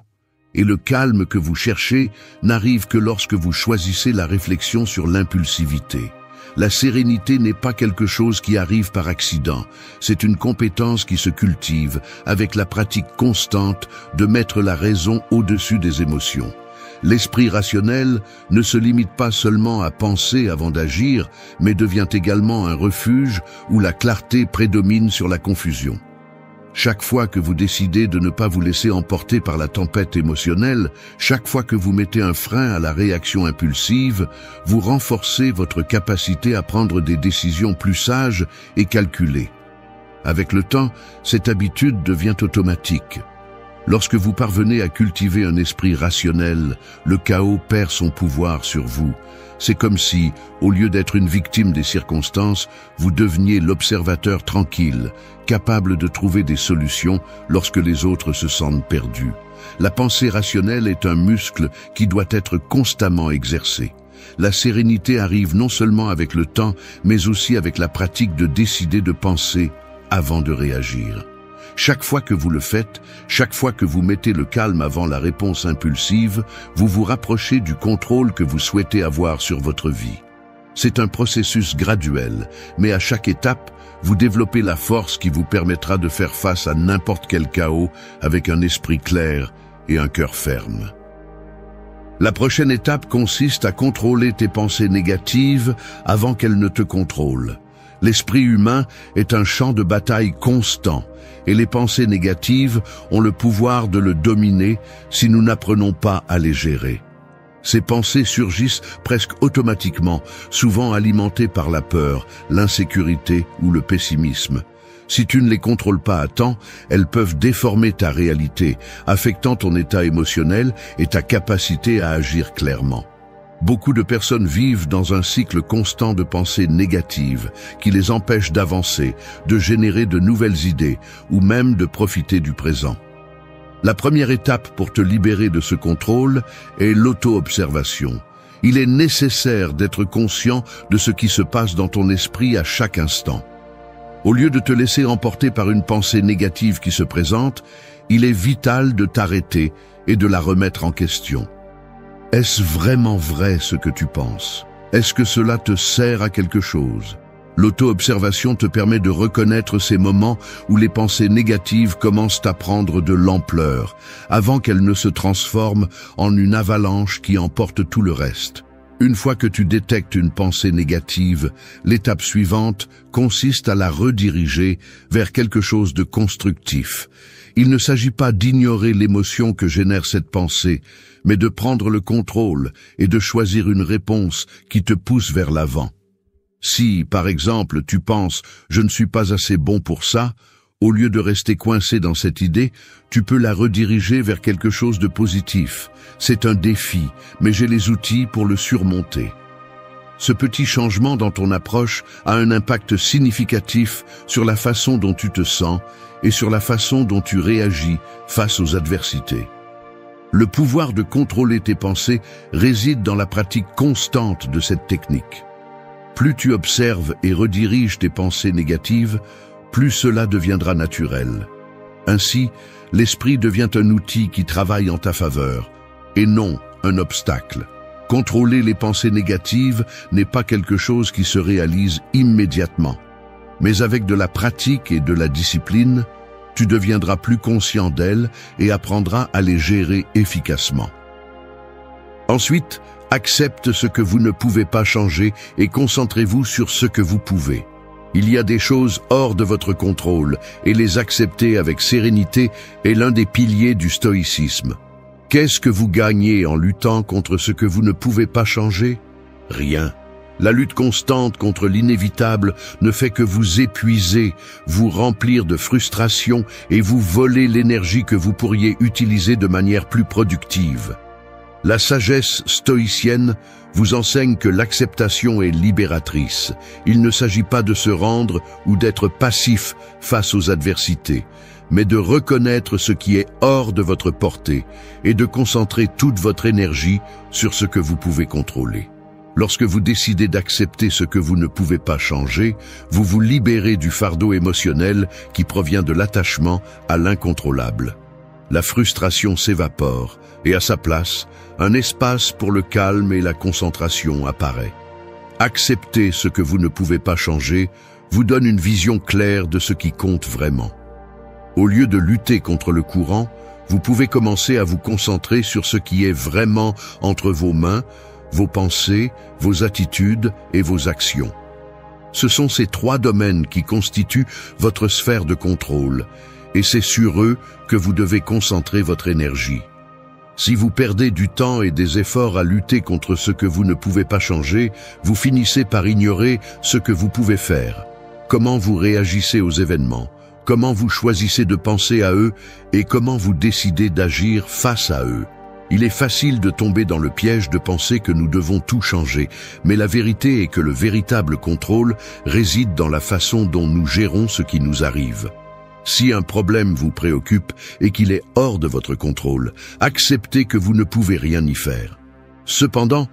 et le calme que vous cherchez n'arrive que lorsque vous choisissez la réflexion sur l'impulsivité. La sérénité n'est pas quelque chose qui arrive par accident, c'est une compétence qui se cultive avec la pratique constante de mettre la raison au-dessus des émotions. L'esprit rationnel ne se limite pas seulement à penser avant d'agir, mais devient également un refuge où la clarté prédomine sur la confusion. Chaque fois que vous décidez de ne pas vous laisser emporter par la tempête émotionnelle, chaque fois que vous mettez un frein à la réaction impulsive, vous renforcez votre capacité à prendre des décisions plus sages et calculées. Avec le temps, cette habitude devient automatique. Lorsque vous parvenez à cultiver un esprit rationnel, le chaos perd son pouvoir sur vous. C'est comme si, au lieu d'être une victime des circonstances, vous deveniez l'observateur tranquille, capable de trouver des solutions lorsque les autres se sentent perdus. La pensée rationnelle est un muscle qui doit être constamment exercé. La sérénité arrive non seulement avec le temps, mais aussi avec la pratique de décider de penser avant de réagir. Chaque fois que vous le faites, chaque fois que vous mettez le calme avant la réponse impulsive, vous vous rapprochez du contrôle que vous souhaitez avoir sur votre vie. C'est un processus graduel, mais à chaque étape, vous développez la force qui vous permettra de faire face à n'importe quel chaos avec un esprit clair et un cœur ferme. La prochaine étape consiste à contrôler tes pensées négatives avant qu'elles ne te contrôlent. L'esprit humain est un champ de bataille constant, et les pensées négatives ont le pouvoir de le dominer si nous n'apprenons pas à les gérer. Ces pensées surgissent presque automatiquement, souvent alimentées par la peur, l'insécurité ou le pessimisme. Si tu ne les contrôles pas à temps, elles peuvent déformer ta réalité, affectant ton état émotionnel et ta capacité à agir clairement. Beaucoup de personnes vivent dans un cycle constant de pensées négatives qui les empêche d'avancer, de générer de nouvelles idées ou même de profiter du présent. La première étape pour te libérer de ce contrôle est l'auto-observation. Il est nécessaire d'être conscient de ce qui se passe dans ton esprit à chaque instant. Au lieu de te laisser emporter par une pensée négative qui se présente, il est vital de t'arrêter et de la remettre en question. Est-ce vraiment vrai ce que tu penses? Est-ce que cela te sert à quelque chose? L'auto-observation te permet de reconnaître ces moments où les pensées négatives commencent à prendre de l'ampleur, avant qu'elles ne se transforment en une avalanche qui emporte tout le reste. Une fois que tu détectes une pensée négative, l'étape suivante consiste à la rediriger vers quelque chose de constructif. Il ne s'agit pas d'ignorer l'émotion que génère cette pensée, mais de prendre le contrôle et de choisir une réponse qui te pousse vers l'avant. Si, par exemple, tu penses « je ne suis pas assez bon pour ça », au lieu de rester coincé dans cette idée, tu peux la rediriger vers quelque chose de positif. C'est un défi, mais j'ai les outils pour le surmonter. Ce petit changement dans ton approche a un impact significatif sur la façon dont tu te sens et sur la façon dont tu réagis face aux adversités. Le pouvoir de contrôler tes pensées réside dans la pratique constante de cette technique. Plus tu observes et rediriges tes pensées négatives, plus cela deviendra naturel. Ainsi, l'esprit devient un outil qui travaille en ta faveur, et non un obstacle. Contrôler les pensées négatives n'est pas quelque chose qui se réalise immédiatement. Mais avec de la pratique et de la discipline, tu deviendras plus conscient d'elles et apprendras à les gérer efficacement. Ensuite, accepte ce que vous ne pouvez pas changer et concentrez-vous sur ce que vous pouvez. Il y a des choses hors de votre contrôle et les accepter avec sérénité est l'un des piliers du stoïcisme. Qu'est-ce que vous gagnez en luttant contre ce que vous ne pouvez pas changer? Rien. La lutte constante contre l'inévitable ne fait que vous épuiser, vous remplir de frustration et vous voler l'énergie que vous pourriez utiliser de manière plus productive. La sagesse stoïcienne vous enseigne que l'acceptation est libératrice. Il ne s'agit pas de se rendre ou d'être passif face aux adversités, mais de reconnaître ce qui est hors de votre portée et de concentrer toute votre énergie sur ce que vous pouvez contrôler. Lorsque vous décidez d'accepter ce que vous ne pouvez pas changer, vous vous libérez du fardeau émotionnel qui provient de l'attachement à l'incontrôlable. La frustration s'évapore et à sa place, un espace pour le calme et la concentration apparaît. Accepter ce que vous ne pouvez pas changer vous donne une vision claire de ce qui compte vraiment. Au lieu de lutter contre le courant, vous pouvez commencer à vous concentrer sur ce qui est vraiment entre vos mains, vos pensées, vos attitudes et vos actions. Ce sont ces trois domaines qui constituent votre sphère de contrôle, et c'est sur eux que vous devez concentrer votre énergie. Si vous perdez du temps et des efforts à lutter contre ce que vous ne pouvez pas changer, vous finissez par ignorer ce que vous pouvez faire. Comment vous réagissez aux événements, comment vous choisissez de penser à eux et comment vous décidez d'agir face à eux. Il est facile de tomber dans le piège de penser que nous devons tout changer, mais la vérité est que le véritable contrôle réside dans la façon dont nous gérons ce qui nous arrive. Si un problème vous préoccupe et qu'il est hors de votre contrôle, acceptez que vous ne pouvez rien y faire. Cependant,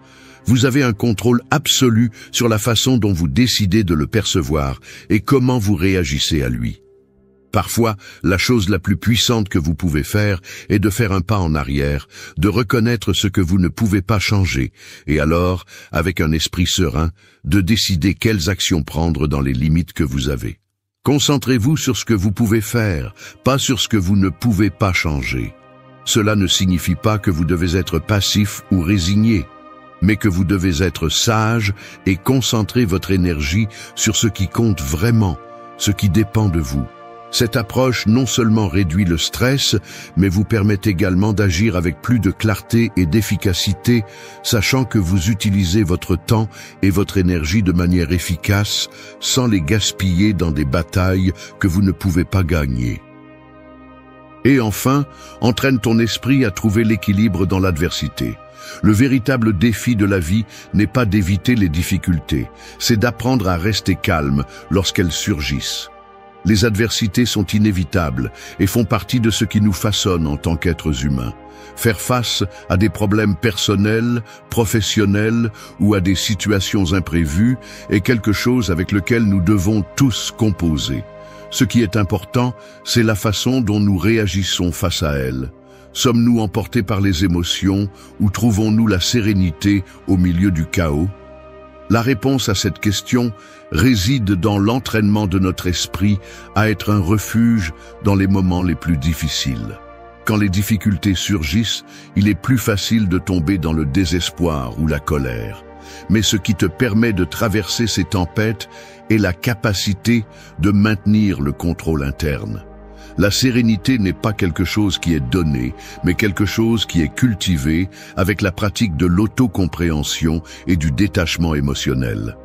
vous avez un contrôle absolu sur la façon dont vous décidez de le percevoir et comment vous réagissez à lui. Parfois, la chose la plus puissante que vous pouvez faire est de faire un pas en arrière, de reconnaître ce que vous ne pouvez pas changer, et alors, avec un esprit serein, de décider quelles actions prendre dans les limites que vous avez. Concentrez-vous sur ce que vous pouvez faire, pas sur ce que vous ne pouvez pas changer. Cela ne signifie pas que vous devez être passif ou résigné, mais que vous devez être sage et concentrer votre énergie sur ce qui compte vraiment, ce qui dépend de vous. Cette approche non seulement réduit le stress, mais vous permet également d'agir avec plus de clarté et d'efficacité, sachant que vous utilisez votre temps et votre énergie de manière efficace, sans les gaspiller dans des batailles que vous ne pouvez pas gagner. Et enfin, entraîne ton esprit à trouver l'équilibre dans l'adversité. Le véritable défi de la vie n'est pas d'éviter les difficultés, c'est d'apprendre à rester calme lorsqu'elles surgissent. Les adversités sont inévitables et font partie de ce qui nous façonne en tant qu'êtres humains. Faire face à des problèmes personnels, professionnels ou à des situations imprévues est quelque chose avec lequel nous devons tous composer. Ce qui est important, c'est la façon dont nous réagissons face à elles. Sommes-nous emportés par les émotions ou trouvons-nous la sérénité au milieu du chaos? La réponse à cette question réside dans l'entraînement de notre esprit à être un refuge dans les moments les plus difficiles. Quand les difficultés surgissent, il est plus facile de tomber dans le désespoir ou la colère. Mais ce qui te permet de traverser ces tempêtes est la capacité de maintenir le contrôle interne. La sérénité n'est pas quelque chose qui est donné, mais quelque chose qui est cultivé avec la pratique de l'autocompréhension et du détachement émotionnel.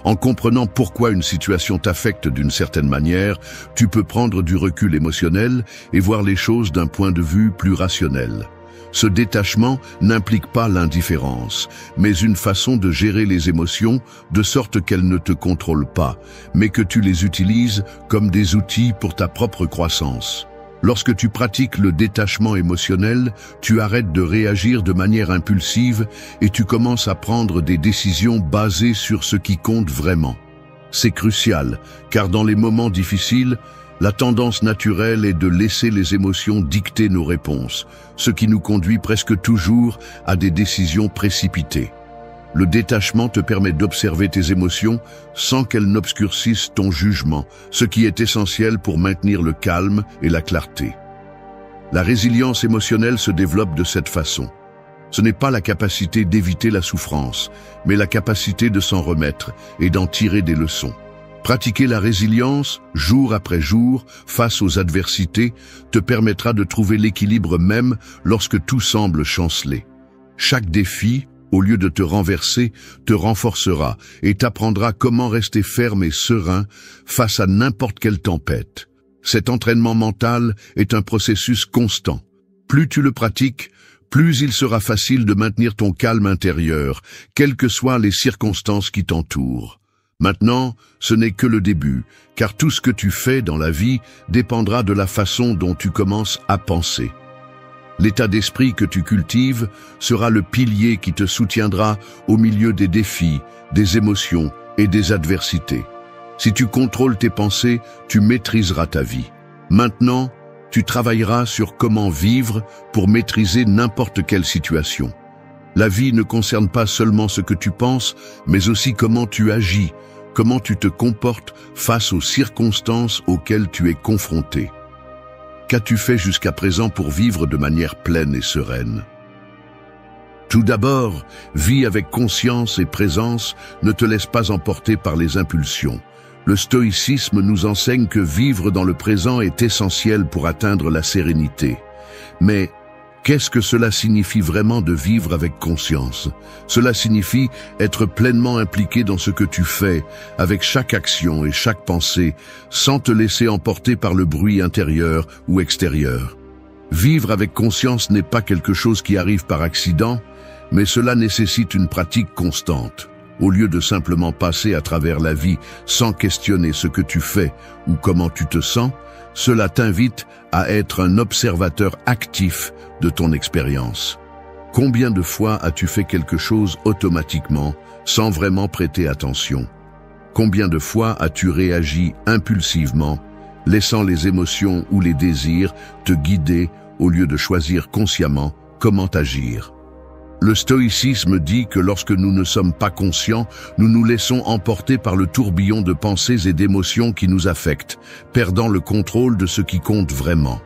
En comprenant pourquoi une situation t'affecte d'une certaine manière, tu peux prendre du recul émotionnel et voir les choses d'un point de vue plus rationnel. Ce détachement n'implique pas l'indifférence, mais une façon de gérer les émotions de sorte qu'elles ne te contrôlent pas, mais que tu les utilises comme des outils pour ta propre croissance. Lorsque tu pratiques le détachement émotionnel, tu arrêtes de réagir de manière impulsive et tu commences à prendre des décisions basées sur ce qui compte vraiment. C'est crucial, car dans les moments difficiles, la tendance naturelle est de laisser les émotions dicter nos réponses, ce qui nous conduit presque toujours à des décisions précipitées. Le détachement te permet d'observer tes émotions sans qu'elles n'obscurcissent ton jugement, ce qui est essentiel pour maintenir le calme et la clarté. La résilience émotionnelle se développe de cette façon. Ce n'est pas la capacité d'éviter la souffrance, mais la capacité de s'en remettre et d'en tirer des leçons. Pratiquer la résilience, jour après jour, face aux adversités, te permettra de trouver l'équilibre même lorsque tout semble chanceler. Chaque défi, au lieu de te renverser, te renforcera et t'apprendra comment rester ferme et serein face à n'importe quelle tempête. Cet entraînement mental est un processus constant. Plus tu le pratiques, plus il sera facile de maintenir ton calme intérieur, quelles que soient les circonstances qui t'entourent. Maintenant, ce n'est que le début, car tout ce que tu fais dans la vie dépendra de la façon dont tu commences à penser. L'état d'esprit que tu cultives sera le pilier qui te soutiendra au milieu des défis, des émotions et des adversités. Si tu contrôles tes pensées, tu maîtriseras ta vie. Maintenant, tu travailleras sur comment vivre pour maîtriser n'importe quelle situation. La vie ne concerne pas seulement ce que tu penses, mais aussi comment tu agis, comment tu te comportes face aux circonstances auxquelles tu es confronté. Qu'as-tu fait jusqu'à présent pour vivre de manière pleine et sereine? Tout d'abord, vis avec conscience et présence, ne te laisse pas emporter par les impulsions. Le stoïcisme nous enseigne que vivre dans le présent est essentiel pour atteindre la sérénité. Mais qu'est-ce que cela signifie vraiment de vivre avec conscience? Cela signifie être pleinement impliqué dans ce que tu fais, avec chaque action et chaque pensée, sans te laisser emporter par le bruit intérieur ou extérieur. Vivre avec conscience n'est pas quelque chose qui arrive par accident, mais cela nécessite une pratique constante. Au lieu de simplement passer à travers la vie sans questionner ce que tu fais ou comment tu te sens, cela t'invite à être un observateur actif de ton expérience. Combien de fois as-tu fait quelque chose automatiquement, sans vraiment prêter attention? Combien de fois as-tu réagi impulsivement, laissant les émotions ou les désirs te guider au lieu de choisir consciemment comment agir. Le stoïcisme dit que lorsque nous ne sommes pas conscients, nous nous laissons emporter par le tourbillon de pensées et d'émotions qui nous affectent, perdant le contrôle de ce qui compte vraiment.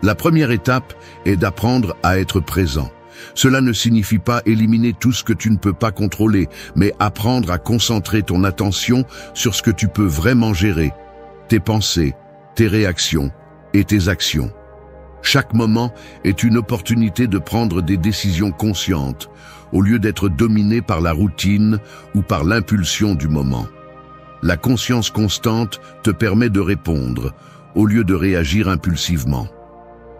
La première étape est d'apprendre à être présent. Cela ne signifie pas éliminer tout ce que tu ne peux pas contrôler, mais apprendre à concentrer ton attention sur ce que tu peux vraiment gérer, tes pensées, tes réactions et tes actions. Chaque moment est une opportunité de prendre des décisions conscientes, au lieu d'être dominé par la routine ou par l'impulsion du moment. La conscience constante te permet de répondre, au lieu de réagir impulsivement.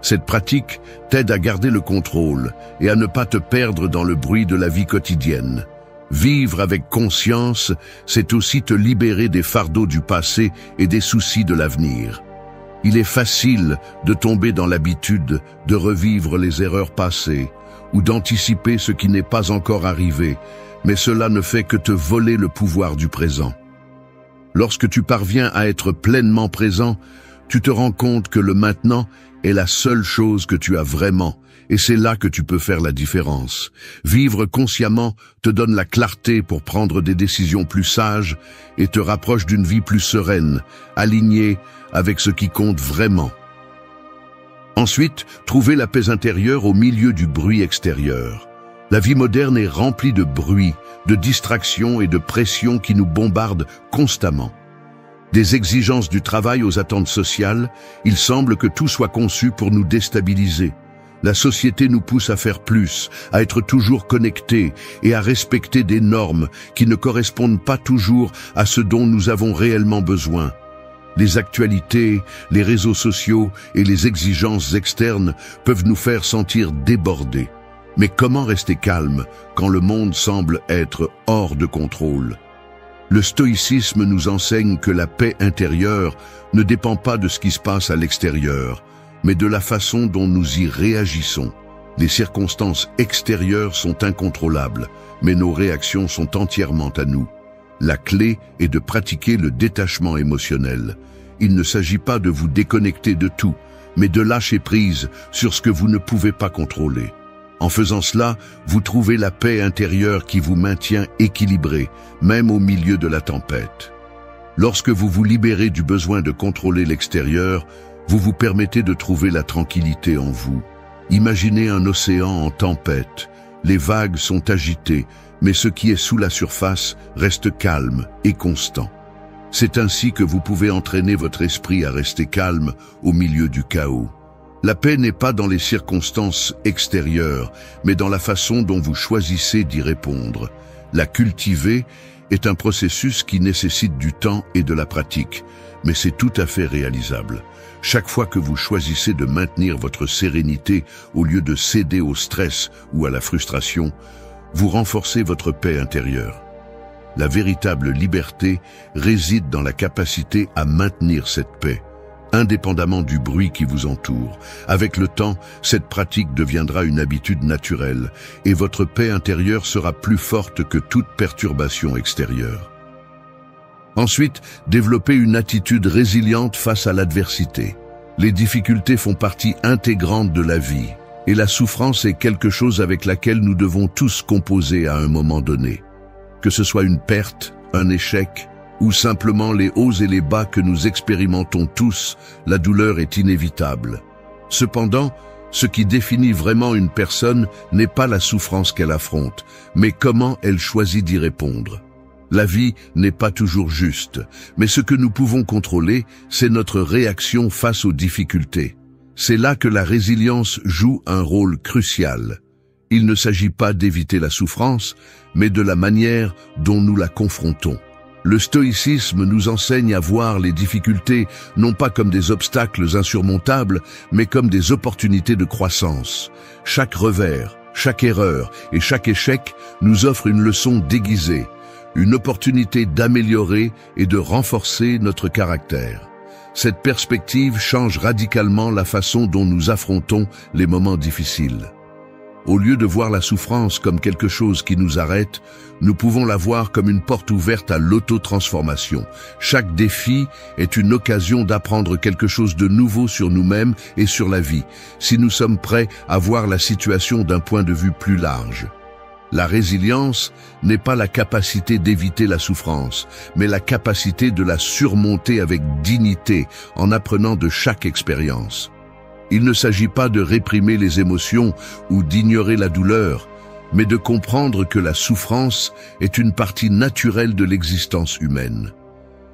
Cette pratique t'aide à garder le contrôle et à ne pas te perdre dans le bruit de la vie quotidienne. Vivre avec conscience, c'est aussi te libérer des fardeaux du passé et des soucis de l'avenir. Il est facile de tomber dans l'habitude de revivre les erreurs passées ou d'anticiper ce qui n'est pas encore arrivé, mais cela ne fait que te voler le pouvoir du présent. Lorsque tu parviens à être pleinement présent, tu te rends compte que le maintenant est la seule chose que tu as vraiment, et c'est là que tu peux faire la différence. Vivre consciemment te donne la clarté pour prendre des décisions plus sages et te rapproche d'une vie plus sereine, alignée avec ce qui compte vraiment. Ensuite, trouver la paix intérieure au milieu du bruit extérieur. La vie moderne est remplie de bruit, de distractions et de pressions qui nous bombardent constamment. Des exigences du travail aux attentes sociales, il semble que tout soit conçu pour nous déstabiliser. La société nous pousse à faire plus, à être toujours connectés et à respecter des normes qui ne correspondent pas toujours à ce dont nous avons réellement besoin. Les actualités, les réseaux sociaux et les exigences externes peuvent nous faire sentir débordés. Mais comment rester calme quand le monde semble être hors de contrôle ? Le stoïcisme nous enseigne que la paix intérieure ne dépend pas de ce qui se passe à l'extérieur, mais de la façon dont nous y réagissons. Les circonstances extérieures sont incontrôlables, mais nos réactions sont entièrement à nous. La clé est de pratiquer le détachement émotionnel. Il ne s'agit pas de vous déconnecter de tout, mais de lâcher prise sur ce que vous ne pouvez pas contrôler. En faisant cela, vous trouvez la paix intérieure qui vous maintient équilibré, même au milieu de la tempête. Lorsque vous vous libérez du besoin de contrôler l'extérieur, vous vous permettez de trouver la tranquillité en vous. Imaginez un océan en tempête. Les vagues sont agitées, mais ce qui est sous la surface reste calme et constant. C'est ainsi que vous pouvez entraîner votre esprit à rester calme au milieu du chaos. La paix n'est pas dans les circonstances extérieures, mais dans la façon dont vous choisissez d'y répondre. La cultiver est un processus qui nécessite du temps et de la pratique, mais c'est tout à fait réalisable. Chaque fois que vous choisissez de maintenir votre sérénité au lieu de céder au stress ou à la frustration, vous renforcez votre paix intérieure. La véritable liberté réside dans la capacité à maintenir cette paix, indépendamment du bruit qui vous entoure. Avec le temps, cette pratique deviendra une habitude naturelle et votre paix intérieure sera plus forte que toute perturbation extérieure. Ensuite, développez une attitude résiliente face à l'adversité. Les difficultés font partie intégrante de la vie et la souffrance est quelque chose avec laquelle nous devons tous composer à un moment donné. Que ce soit une perte, un échec, ou simplement les hauts et les bas que nous expérimentons tous, la douleur est inévitable. Cependant, ce qui définit vraiment une personne n'est pas la souffrance qu'elle affronte, mais comment elle choisit d'y répondre. La vie n'est pas toujours juste, mais ce que nous pouvons contrôler, c'est notre réaction face aux difficultés. C'est là que la résilience joue un rôle crucial. Il ne s'agit pas d'éviter la souffrance, mais de la manière dont nous la confrontons. Le stoïcisme nous enseigne à voir les difficultés non pas comme des obstacles insurmontables, mais comme des opportunités de croissance. Chaque revers, chaque erreur et chaque échec nous offre une leçon déguisée, une opportunité d'améliorer et de renforcer notre caractère. Cette perspective change radicalement la façon dont nous affrontons les moments difficiles. Au lieu de voir la souffrance comme quelque chose qui nous arrête, nous pouvons la voir comme une porte ouverte à l'auto-transformation. Chaque défi est une occasion d'apprendre quelque chose de nouveau sur nous-mêmes et sur la vie, si nous sommes prêts à voir la situation d'un point de vue plus large. La résilience n'est pas la capacité d'éviter la souffrance, mais la capacité de la surmonter avec dignité en apprenant de chaque expérience. Il ne s'agit pas de réprimer les émotions ou d'ignorer la douleur, mais de comprendre que la souffrance est une partie naturelle de l'existence humaine.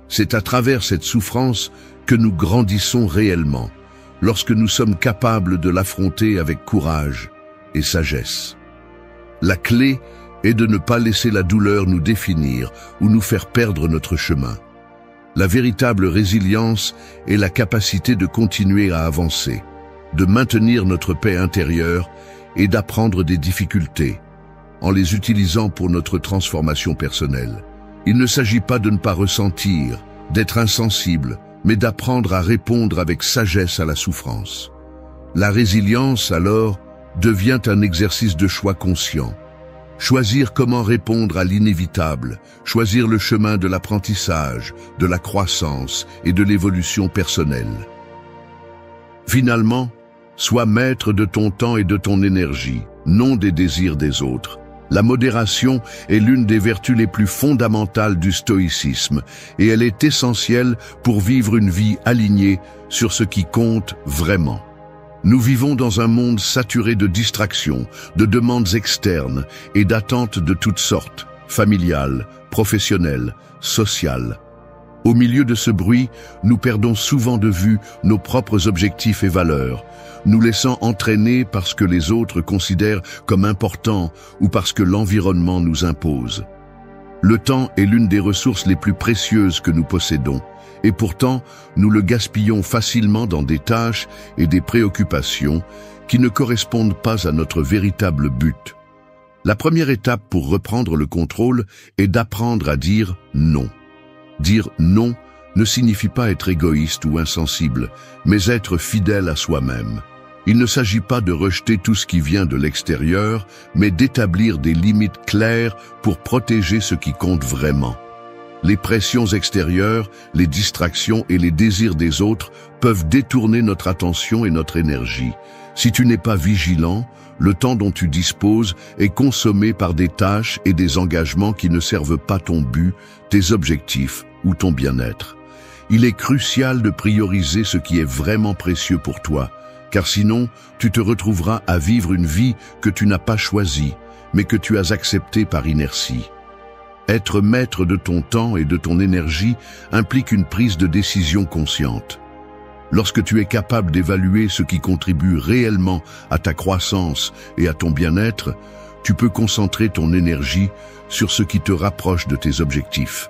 C'est à travers cette souffrance que nous grandissons réellement, lorsque nous sommes capables de l'affronter avec courage et sagesse. La clé est de ne pas laisser la douleur nous définir ou nous faire perdre notre chemin. La véritable résilience est la capacité de continuer à avancer, de maintenir notre paix intérieure et d'apprendre des difficultés, en les utilisant pour notre transformation personnelle. Il ne s'agit pas de ne pas ressentir, d'être insensible, mais d'apprendre à répondre avec sagesse à la souffrance. La résilience, alors, devient un exercice de choix conscient. Choisir comment répondre à l'inévitable, choisir le chemin de l'apprentissage, de la croissance et de l'évolution personnelle. Finalement, sois maître de ton temps et de ton énergie, non des désirs des autres. La modération est l'une des vertus les plus fondamentales du stoïcisme et elle est essentielle pour vivre une vie alignée sur ce qui compte vraiment. Nous vivons dans un monde saturé de distractions, de demandes externes et d'attentes de toutes sortes, familiales, professionnelles, sociales. Au milieu de ce bruit, nous perdons souvent de vue nos propres objectifs et valeurs, nous laissant entraîner par ce que les autres considèrent comme important ou parce que l'environnement nous impose. Le temps est l'une des ressources les plus précieuses que nous possédons, et pourtant, nous le gaspillons facilement dans des tâches et des préoccupations qui ne correspondent pas à notre véritable but. La première étape pour reprendre le contrôle est d'apprendre à dire non. Dire non ne signifie pas être égoïste ou insensible, mais être fidèle à soi-même. Il ne s'agit pas de rejeter tout ce qui vient de l'extérieur, mais d'établir des limites claires pour protéger ce qui compte vraiment. Les pressions extérieures, les distractions et les désirs des autres peuvent détourner notre attention et notre énergie. Si tu n'es pas vigilant, le temps dont tu disposes est consommé par des tâches et des engagements qui ne servent pas ton but, tes objectifs ou ton bien-être. Il est crucial de prioriser ce qui est vraiment précieux pour toi, car sinon, tu te retrouveras à vivre une vie que tu n'as pas choisie, mais que tu as acceptée par inertie. Être maître de ton temps et de ton énergie implique une prise de décision consciente. Lorsque tu es capable d'évaluer ce qui contribue réellement à ta croissance et à ton bien-être, tu peux concentrer ton énergie sur ce qui te rapproche de tes objectifs.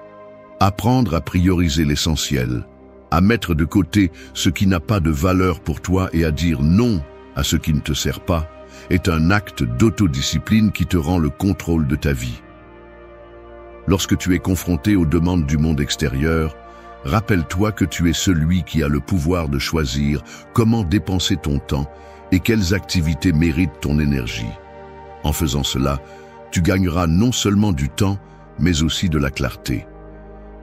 Apprendre à prioriser l'essentiel, à mettre de côté ce qui n'a pas de valeur pour toi et à dire non à ce qui ne te sert pas, est un acte d'autodiscipline qui te rend le contrôle de ta vie. Lorsque tu es confronté aux demandes du monde extérieur, rappelle-toi que tu es celui qui a le pouvoir de choisir comment dépenser ton temps et quelles activités méritent ton énergie. En faisant cela, tu gagneras non seulement du temps, mais aussi de la clarté.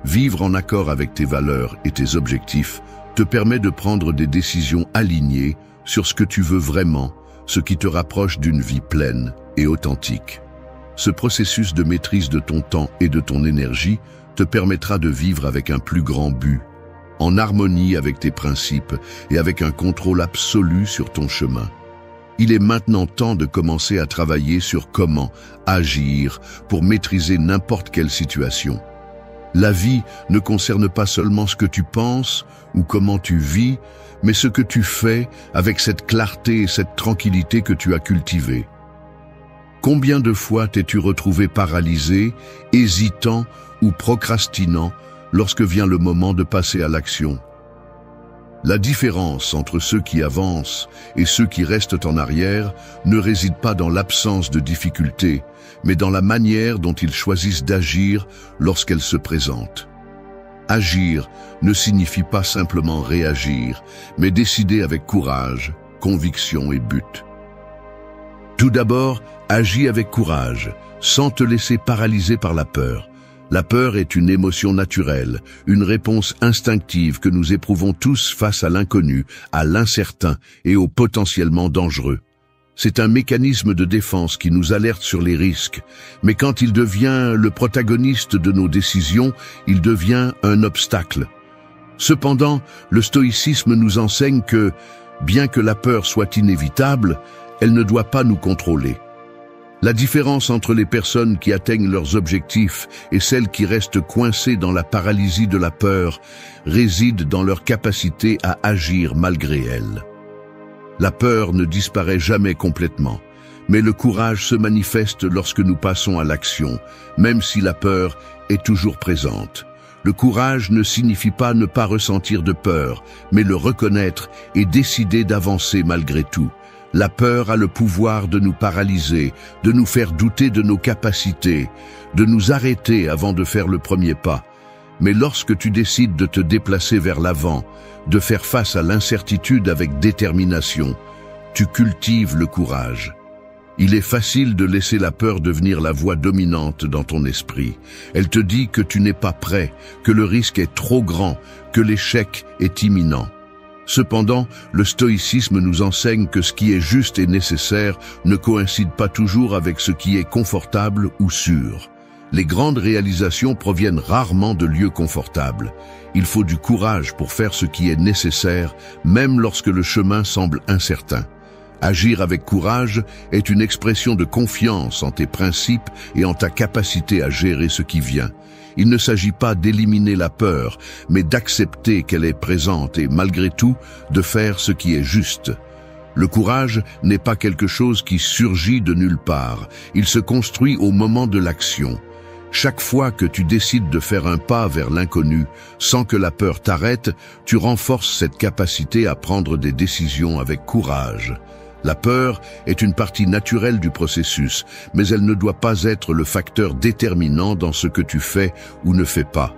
Vivre en accord avec tes valeurs et tes objectifs te permet de prendre des décisions alignées sur ce que tu veux vraiment, ce qui te rapproche d'une vie pleine et authentique. Ce processus de maîtrise de ton temps et de ton énergie te permettra de vivre avec un plus grand but, en harmonie avec tes principes et avec un contrôle absolu sur ton chemin. Il est maintenant temps de commencer à travailler sur comment agir pour maîtriser n'importe quelle situation. La vie ne concerne pas seulement ce que tu penses ou comment tu vis, mais ce que tu fais avec cette clarté et cette tranquillité que tu as cultivées. Combien de fois t'es-tu retrouvé paralysé, hésitant ou procrastinant lorsque vient le moment de passer à l'action? La différence entre ceux qui avancent et ceux qui restent en arrière ne réside pas dans l'absence de difficultés, mais dans la manière dont ils choisissent d'agir lorsqu'elles se présentent. Agir ne signifie pas simplement réagir, mais décider avec courage, conviction et but. Tout d'abord, agis avec courage, sans te laisser paralyser par la peur. La peur est une émotion naturelle, une réponse instinctive que nous éprouvons tous face à l'inconnu, à l'incertain et au potentiellement dangereux. C'est un mécanisme de défense qui nous alerte sur les risques, mais quand il devient le protagoniste de nos décisions, il devient un obstacle. Cependant, le stoïcisme nous enseigne que, bien que la peur soit inévitable, elle ne doit pas nous contrôler. La différence entre les personnes qui atteignent leurs objectifs et celles qui restent coincées dans la paralysie de la peur réside dans leur capacité à agir malgré elle. La peur ne disparaît jamais complètement, mais le courage se manifeste lorsque nous passons à l'action, même si la peur est toujours présente. Le courage ne signifie pas ne pas ressentir de peur, mais le reconnaître et décider d'avancer malgré tout. La peur a le pouvoir de nous paralyser, de nous faire douter de nos capacités, de nous arrêter avant de faire le premier pas. Mais lorsque tu décides de te déplacer vers l'avant, de faire face à l'incertitude avec détermination, tu cultives le courage. Il est facile de laisser la peur devenir la voix dominante dans ton esprit. Elle te dit que tu n'es pas prêt, que le risque est trop grand, que l'échec est imminent. Cependant, le stoïcisme nous enseigne que ce qui est juste et nécessaire ne coïncide pas toujours avec ce qui est confortable ou sûr. Les grandes réalisations proviennent rarement de lieux confortables. Il faut du courage pour faire ce qui est nécessaire, même lorsque le chemin semble incertain. Agir avec courage est une expression de confiance en tes principes et en ta capacité à gérer ce qui vient. Il ne s'agit pas d'éliminer la peur, mais d'accepter qu'elle est présente et, malgré tout, de faire ce qui est juste. Le courage n'est pas quelque chose qui surgit de nulle part. Il se construit au moment de l'action. Chaque fois que tu décides de faire un pas vers l'inconnu, sans que la peur t'arrête, tu renforces cette capacité à prendre des décisions avec courage. La peur est une partie naturelle du processus, mais elle ne doit pas être le facteur déterminant dans ce que tu fais ou ne fais pas.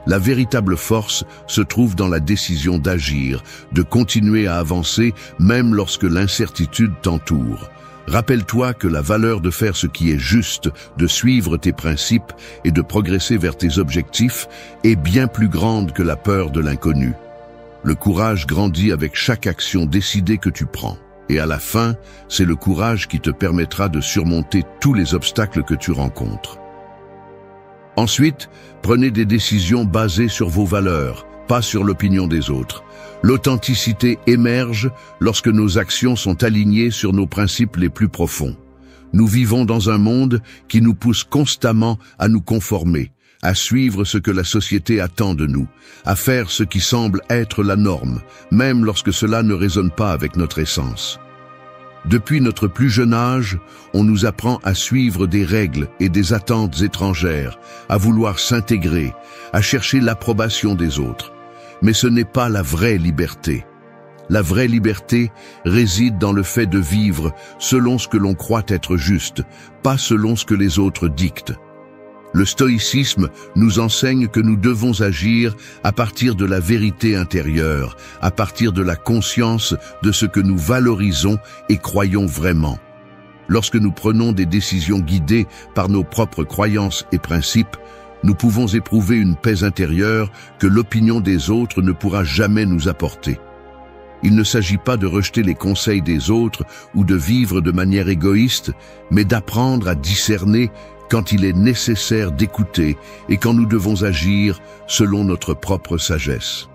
La véritable force se trouve dans la décision d'agir, de continuer à avancer même lorsque l'incertitude t'entoure. Rappelle-toi que la valeur de faire ce qui est juste, de suivre tes principes et de progresser vers tes objectifs est bien plus grande que la peur de l'inconnu. Le courage grandit avec chaque action décidée que tu prends. Et à la fin, c'est le courage qui te permettra de surmonter tous les obstacles que tu rencontres. Ensuite, prenez des décisions basées sur vos valeurs, pas sur l'opinion des autres. L'authenticité émerge lorsque nos actions sont alignées sur nos principes les plus profonds. Nous vivons dans un monde qui nous pousse constamment à nous conformer, à suivre ce que la société attend de nous, à faire ce qui semble être la norme, même lorsque cela ne résonne pas avec notre essence. Depuis notre plus jeune âge, on nous apprend à suivre des règles et des attentes étrangères, à vouloir s'intégrer, à chercher l'approbation des autres. Mais ce n'est pas la vraie liberté. La vraie liberté réside dans le fait de vivre selon ce que l'on croit être juste, pas selon ce que les autres dictent. Le stoïcisme nous enseigne que nous devons agir à partir de la vérité intérieure, à partir de la conscience de ce que nous valorisons et croyons vraiment. Lorsque nous prenons des décisions guidées par nos propres croyances et principes, nous pouvons éprouver une paix intérieure que l'opinion des autres ne pourra jamais nous apporter. Il ne s'agit pas de rejeter les conseils des autres ou de vivre de manière égoïste, mais d'apprendre à discerner quand il est nécessaire d'écouter et quand nous devons agir selon notre propre sagesse.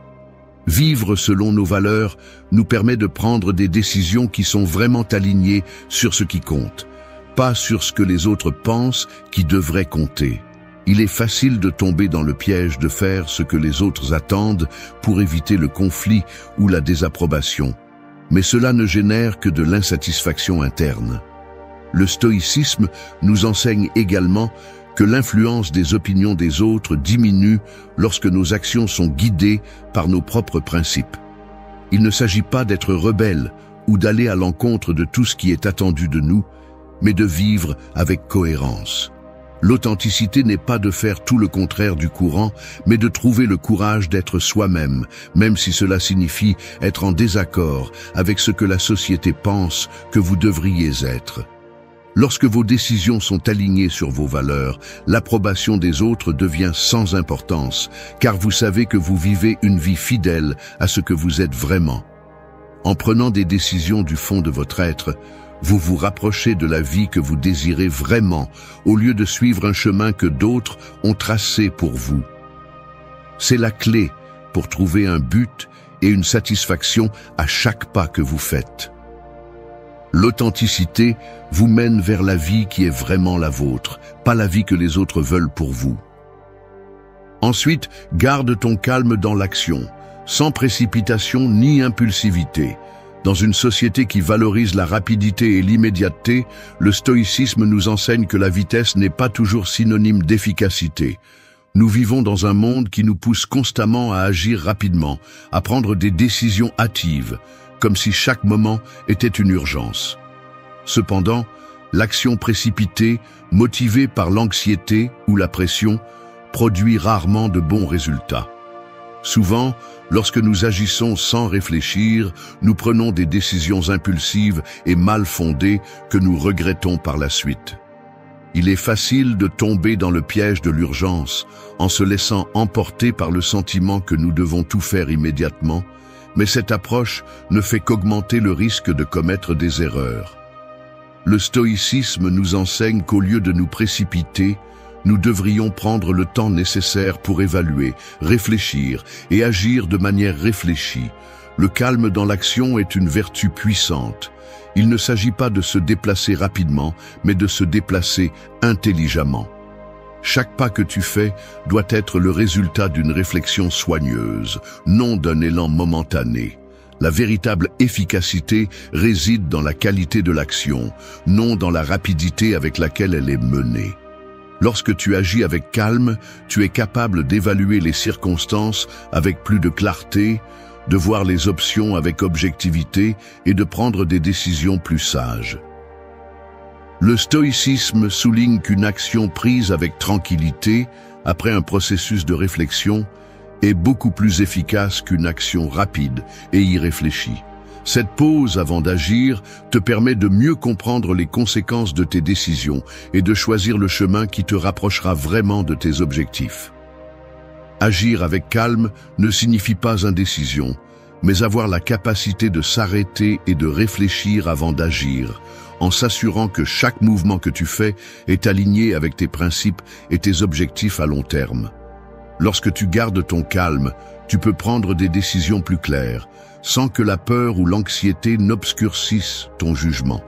Vivre selon nos valeurs nous permet de prendre des décisions qui sont vraiment alignées sur ce qui compte, pas sur ce que les autres pensent qui devrait compter. Il est facile de tomber dans le piège de faire ce que les autres attendent pour éviter le conflit ou la désapprobation, mais cela ne génère que de l'insatisfaction interne. Le stoïcisme nous enseigne également que l'influence des opinions des autres diminue lorsque nos actions sont guidées par nos propres principes. Il ne s'agit pas d'être rebelle ou d'aller à l'encontre de tout ce qui est attendu de nous, mais de vivre avec cohérence. L'authenticité n'est pas de faire tout le contraire du courant, mais de trouver le courage d'être soi-même, même si cela signifie être en désaccord avec ce que la société pense que vous devriez être. Lorsque vos décisions sont alignées sur vos valeurs, l'approbation des autres devient sans importance, car vous savez que vous vivez une vie fidèle à ce que vous êtes vraiment. En prenant des décisions du fond de votre être, vous vous rapprochez de la vie que vous désirez vraiment, au lieu de suivre un chemin que d'autres ont tracé pour vous. C'est la clé pour trouver un but et une satisfaction à chaque pas que vous faites. L'authenticité vous mène vers la vie qui est vraiment la vôtre, pas la vie que les autres veulent pour vous. Ensuite, garde ton calme dans l'action, sans précipitation ni impulsivité. Dans une société qui valorise la rapidité et l'immédiateté, le stoïcisme nous enseigne que la vitesse n'est pas toujours synonyme d'efficacité. Nous vivons dans un monde qui nous pousse constamment à agir rapidement, à prendre des décisions hâtives, comme si chaque moment était une urgence. Cependant, l'action précipitée, motivée par l'anxiété ou la pression, produit rarement de bons résultats. Souvent, lorsque nous agissons sans réfléchir, nous prenons des décisions impulsives et mal fondées que nous regrettons par la suite. Il est facile de tomber dans le piège de l'urgence en se laissant emporter par le sentiment que nous devons tout faire immédiatement, mais cette approche ne fait qu'augmenter le risque de commettre des erreurs. Le stoïcisme nous enseigne qu'au lieu de nous précipiter, nous devrions prendre le temps nécessaire pour évaluer, réfléchir et agir de manière réfléchie. Le calme dans l'action est une vertu puissante. Il ne s'agit pas de se déplacer rapidement, mais de se déplacer intelligemment. Chaque pas que tu fais doit être le résultat d'une réflexion soigneuse, non d'un élan momentané. La véritable efficacité réside dans la qualité de l'action, non dans la rapidité avec laquelle elle est menée. Lorsque tu agis avec calme, tu es capable d'évaluer les circonstances avec plus de clarté, de voir les options avec objectivité et de prendre des décisions plus sages. Le stoïcisme souligne qu'une action prise avec tranquillité, après un processus de réflexion, est beaucoup plus efficace qu'une action rapide et irréfléchie. Cette pause avant d'agir te permet de mieux comprendre les conséquences de tes décisions et de choisir le chemin qui te rapprochera vraiment de tes objectifs. Agir avec calme ne signifie pas indécision, mais avoir la capacité de s'arrêter et de réfléchir avant d'agir, en s'assurant que chaque mouvement que tu fais est aligné avec tes principes et tes objectifs à long terme. Lorsque tu gardes ton calme, tu peux prendre des décisions plus claires, sans que la peur ou l'anxiété n'obscurcissent ton jugement.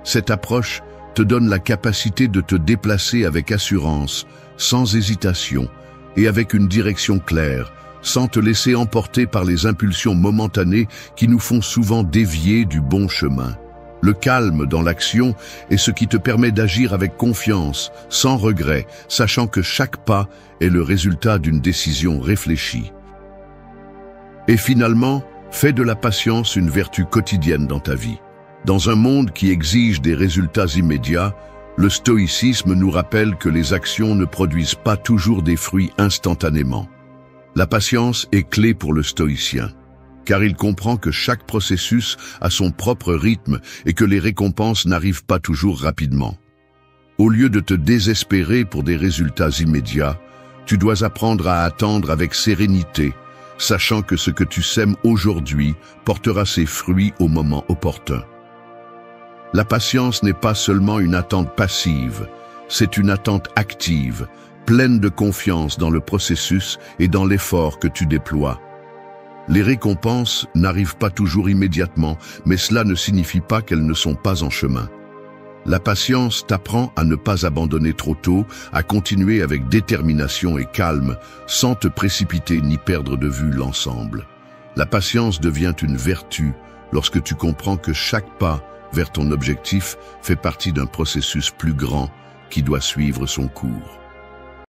Cette approche te donne la capacité de te déplacer avec assurance, sans hésitation, et avec une direction claire, sans te laisser emporter par les impulsions momentanées qui nous font souvent dévier du bon chemin. Le calme dans l'action est ce qui te permet d'agir avec confiance, sans regret, sachant que chaque pas est le résultat d'une décision réfléchie. Et finalement, fais de la patience une vertu quotidienne dans ta vie. Dans un monde qui exige des résultats immédiats, le stoïcisme nous rappelle que les actions ne produisent pas toujours des fruits instantanément. La patience est clé pour le stoïcien, car il comprend que chaque processus a son propre rythme et que les récompenses n'arrivent pas toujours rapidement. Au lieu de te désespérer pour des résultats immédiats, tu dois apprendre à attendre avec sérénité, sachant que ce que tu sèmes aujourd'hui portera ses fruits au moment opportun. La patience n'est pas seulement une attente passive, c'est une attente active, pleine de confiance dans le processus et dans l'effort que tu déploies. Les récompenses n'arrivent pas toujours immédiatement, mais cela ne signifie pas qu'elles ne sont pas en chemin. La patience t'apprend à ne pas abandonner trop tôt, à continuer avec détermination et calme, sans te précipiter ni perdre de vue l'ensemble. La patience devient une vertu lorsque tu comprends que chaque pas vers ton objectif fait partie d'un processus plus grand qui doit suivre son cours.